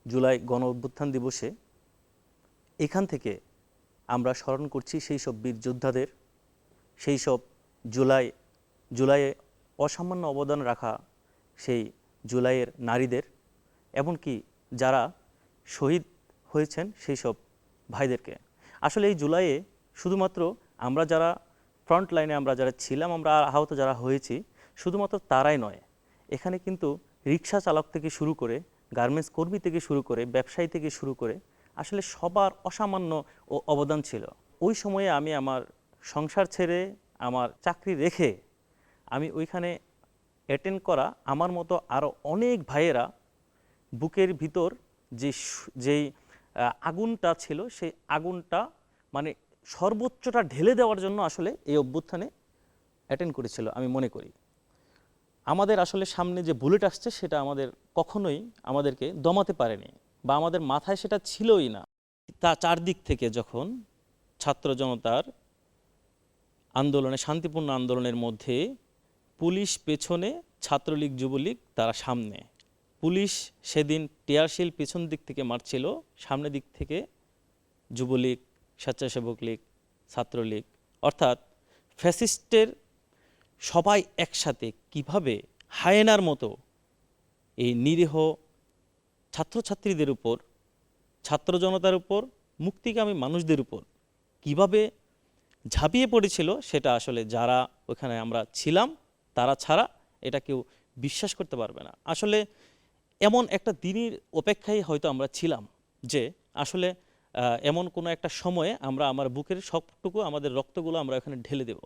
জুলাই গণ অভ্যুত্থান দিবসে এখান থেকে আমরা স্মরণ করছি সেই সব বীর যোদ্ধাদের, সেই সব জুলাইয়ে অসামান্য অবদান রাখা সেই জুলাইয়ের নারীদের, এমনকি যারা শহীদ হয়েছেন সেই সব ভাইদেরকে। আসলে এই জুলাইয়ে শুধুমাত্র আমরা যারা ফ্রন্ট লাইনে আমরা যারা ছিলাম, আমরা আহত যারা হয়েছি, শুধুমাত্র তারাই নয়, এখানে কিন্তু রিক্সা চালক থেকে শুরু করে, গার্মেন্টস কর্মী থেকে শুরু করে, ব্যবসায়ী থেকে শুরু করে আসলে সবার অসামান্য অবদান ছিল। ওই সময়ে আমি আমার সংসার ছেড়ে, আমার চাকরি রেখে আমি ওইখানে অ্যাটেন্ড করা আমার মতো আরও অনেক ভাইয়েরা বুকের ভিতর যেই আগুনটা ছিল, সেই আগুনটা মানে সর্বোচ্চটা ঢেলে দেওয়ার জন্য আসলে এই অভ্যুত্থানে অ্যাটেন্ড করেছিল আমি মনে করি। আমাদের আসলে সামনে যে বুলেট আসছে সেটা আমাদের কখনোই আমাদেরকে দমাতে পারেনি, বা আমাদের মাথায় সেটা ছিলই না। তা চারদিক থেকে যখন ছাত্র জনতার আন্দোলনে, শান্তিপূর্ণ আন্দোলনের মধ্যে পুলিশ পেছনে, ছাত্রলীগ যুবলীগ তারা সামনে, পুলিশ সেদিন টিয়ারশিল পেছন দিক থেকে মারছিল, সামনের দিক থেকে যুবলীগ, স্বেচ্ছাসেবক লীগ, ছাত্রলীগ, অর্থাৎ ফ্যাসিস্টের সবাই একসাথে কিভাবে হায়েনার মতো এই নিরীহ ছাত্রছাত্রীদের উপর, ছাত্র জনতার উপর, মুক্তিকামী মানুষদের উপর কিভাবে ঝাঁপিয়ে পড়েছিল সেটা আসলে যারা ওখানে আমরা ছিলাম তারা ছাড়া এটা কেউ বিশ্বাস করতে পারবে না। আসলে এমন একটা দিনের অপেক্ষায় হয়তো আমরা ছিলাম যে আসলে এমন কোনো একটা সময়ে আমরা আমার বুকের সবটুকু আমাদের রক্তগুলো আমরা ওখানে ঢেলে দেব।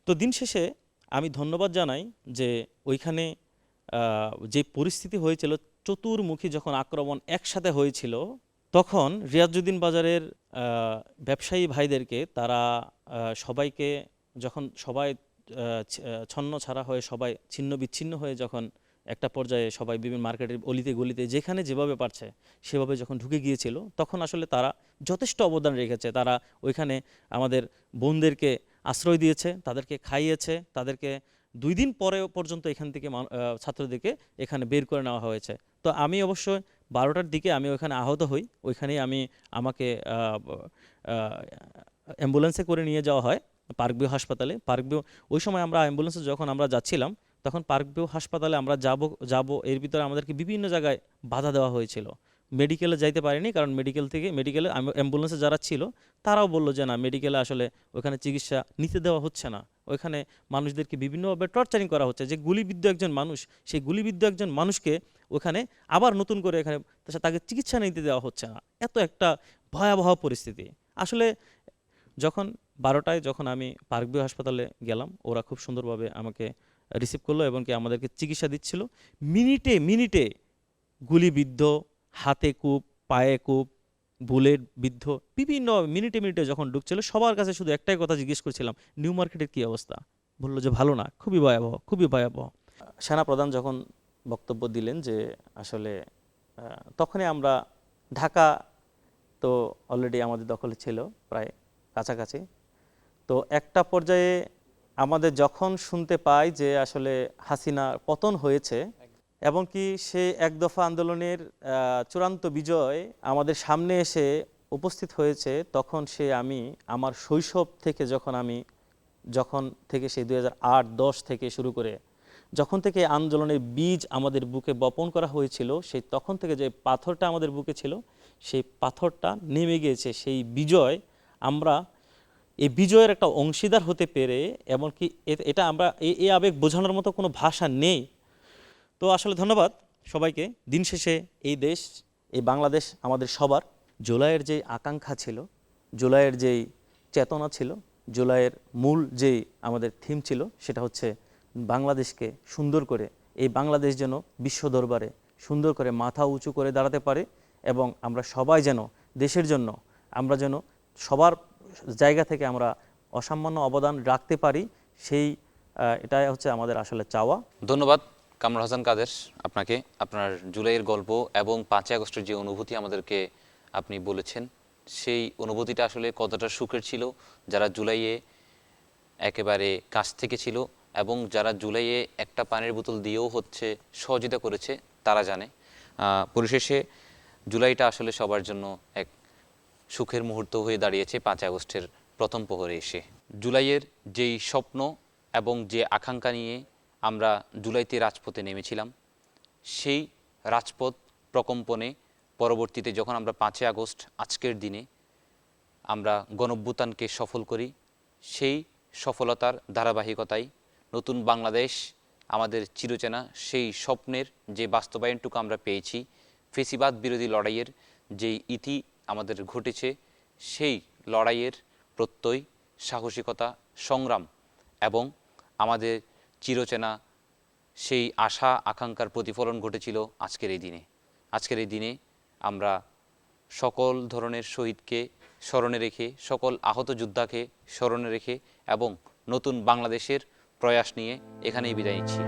তো দিন শেষে আমি ধন্যবাদ জানাই যে ওইখানে যে পরিস্থিতি হয়েছিল, চতুর্মুখী যখন আক্রমণ একসাথে হয়েছিল, তখন রিয়াজউদ্দিন বাজারের ব্যবসায়ী ভাইদেরকে তারা সবাইকে যখন সবাই ছন্ন ছাড়া হয়ে সবাই ছিন্ন বিচ্ছিন্ন হয়ে যখন একটা পর্যায়ে সবাই বিভিন্ন মার্কেটের অলিতে গলিতে যেখানে যেভাবে পারছে সেভাবে যখন ঢুকে গিয়েছিল, তখন আসলে তারা যথেষ্ট অবদান রেখেছে। তারা ওইখানে আমাদের বোনদেরকে আশ্রয় দিয়েছে, তাদেরকে খাইয়েছে, তাদেরকে 2 দিন পরে পর্যন্ত এখান থেকে ছাত্রদেরকে এখানে বের করে নেওয়া হয়েছে। তো আমি অবশ্যই 12টার দিকে আমি ওইখানে আহত হই। ওইখানেই আমাকে অ্যাম্বুলেন্সে করে নিয়ে যাওয়া হয় পার্কভিউ হাসপাতালে। পার্কভিউ ওই সময় আমরা অ্যাম্বুলেন্সে যখন আমরা যাচ্ছিলাম তখন পার্কভিউ হাসপাতালে আমরা যাব এর ভিতরে আমাদেরকে বিভিন্ন জায়গায় বাধা দেওয়া হয়েছিল। মেডিকেলে যাইতে পারিনি, কারণ মেডিকেলে অ্যাম্বুলেন্সে যারা ছিল তারাও বললো যে না, মেডিকেলে আসলে ওখানে চিকিৎসা নিতে দেওয়া হচ্ছে না, ওইখানে মানুষদেরকে বিভিন্নভাবে টর্চারিং করা হচ্ছে। যে গুলিবিদ্ধ একজন মানুষ, সেই গুলিবিদ্ধ একজন মানুষকে ওখানে আবার নতুন করে এখানে তাকে চিকিৎসা নিতে দেওয়া হচ্ছে না। এত একটা ভয়াবহ পরিস্থিতি। আসলে যখন 12টায় যখন আমি পার্কভিউ হাসপাতালে গেলাম, ওরা খুব সুন্দরভাবে আমাকে রিসিভ করলো এবং কি আমাদেরকে চিকিৎসা দিচ্ছিল। মিনিটে মিনিটে গুলিবিদ্ধ, হাতে কূপ, পায়ে কূপ, বুলেট বিদ্ধ, বিভিন্ন মিনিটে মিনিটে যখন ঢুকছিল, সবার কাছে শুধু একটাই কথা জিজ্ঞেস করছিলাম, নিউ মার্কেটের কী অবস্থা? বললো যে ভালো না, খুবই ভয়াবহ, খুবই ভয়াবহ। সেনাপ্রধান যখন বক্তব্য দিলেন যে আসলে তখনই আমরা ঢাকা তো অলরেডি আমাদের দখলে ছিল প্রায় কাছাকাছি। তো একটা পর্যায়ে আমাদের যখন শুনতে পাই যে আসলে হাসিনার পতন হয়েছে এবং কি সে এক দফা আন্দোলনের চূড়ান্ত বিজয় আমাদের সামনে এসে উপস্থিত হয়েছে, তখন আমি আমার শৈশব থেকে যখন থেকে সেই 2008-10 থেকে শুরু করে যখন থেকে আন্দোলনের বীজ আমাদের বুকে বপন করা হয়েছিল, সেই তখন থেকে যে পাথরটা আমাদের বুকে ছিল সেই পাথরটা নেমে গিয়েছে। সেই বিজয়, আমরা এই বিজয়ের একটা অংশীদার হতে পেরে, এমনকি এটা আমরা এই আবেগ বোঝানোর মতো কোনো ভাষা নেই। তো আসলে ধন্যবাদ সবাইকে। দিন শেষে এই দেশ, এই বাংলাদেশ আমাদের সবার। জুলাইয়ের যেই আকাঙ্ক্ষা ছিল, জুলাইয়ের যেই চেতনা ছিল, জুলাইয়ের মূল যেই আমাদের থিম ছিল, সেটা হচ্ছে বাংলাদেশকে সুন্দর করে, এই বাংলাদেশ যেন বিশ্ব দরবারে সুন্দর করে মাথা উঁচু করে দাঁড়াতে পারে এবং আমরা সবাই যেন দেশের জন্য আমরা যেন সবার জায়গা থেকে আমরা অসামান্য অবদান রাখতে পারি, এটাই হচ্ছে আমাদের আসলে চাওয়া। ধন্যবাদ কামরুল হাসান কাদের আপনাকে, আপনার জুলাইয়ের গল্প এবং 5ই আগস্টের যে অনুভূতি আমাদেরকে আপনি বলেছেন, সেই অনুভূতিটা আসলে কতটা সুখের ছিল যারা জুলাইয়ে একেবারে কাছ থেকে ছিল এবং যারা জুলাইয়ে একটা পানির বোতল দিয়েও হচ্ছে সহযোগিতা করেছে তারা জানে। পরিশেষে জুলাইটা আসলে সবার জন্য এক সুখের মুহূর্ত হয়ে দাঁড়িয়েছে 5ই আগস্টের প্রথম প্রহরে এসে। জুলাইয়ের যেই স্বপ্ন এবং যে আকাঙ্ক্ষা নিয়ে আমরা জুলাইতে রাজপথে নেমেছিলাম, সেই রাজপথ প্রকম্পনে পরবর্তীতে যখন আমরা 5ই আগস্ট আজকের দিনে আমরা গণঅভ্যুত্থানকে সফল করি, সেই সফলতার ধারাবাহিকতায় নতুন বাংলাদেশ আমাদের চিরচেনা সেই স্বপ্নের যে বাস্তবায়নটুকু আমরা পেয়েছি, ফেসিবাদ বিরোধী লড়াইয়ের যেই ইতি আমাদের ঘটেছে, সেই লড়াইয়ের প্রত্যয়, সাহসিকতা, সংগ্রাম এবং আমাদের চিরচেনা সেই আশা আকাঙ্ক্ষার প্রতিফলন ঘটেছিল আজকের এই দিনে। আজকের এই দিনে আমরা সকল ধরনের শহীদকে স্মরণে রেখে, সকল আহত যোদ্ধাকে স্মরণে রেখে এবং নতুন বাংলাদেশের প্রয়াস নিয়ে এখানেই বিদায় নিচ্ছি।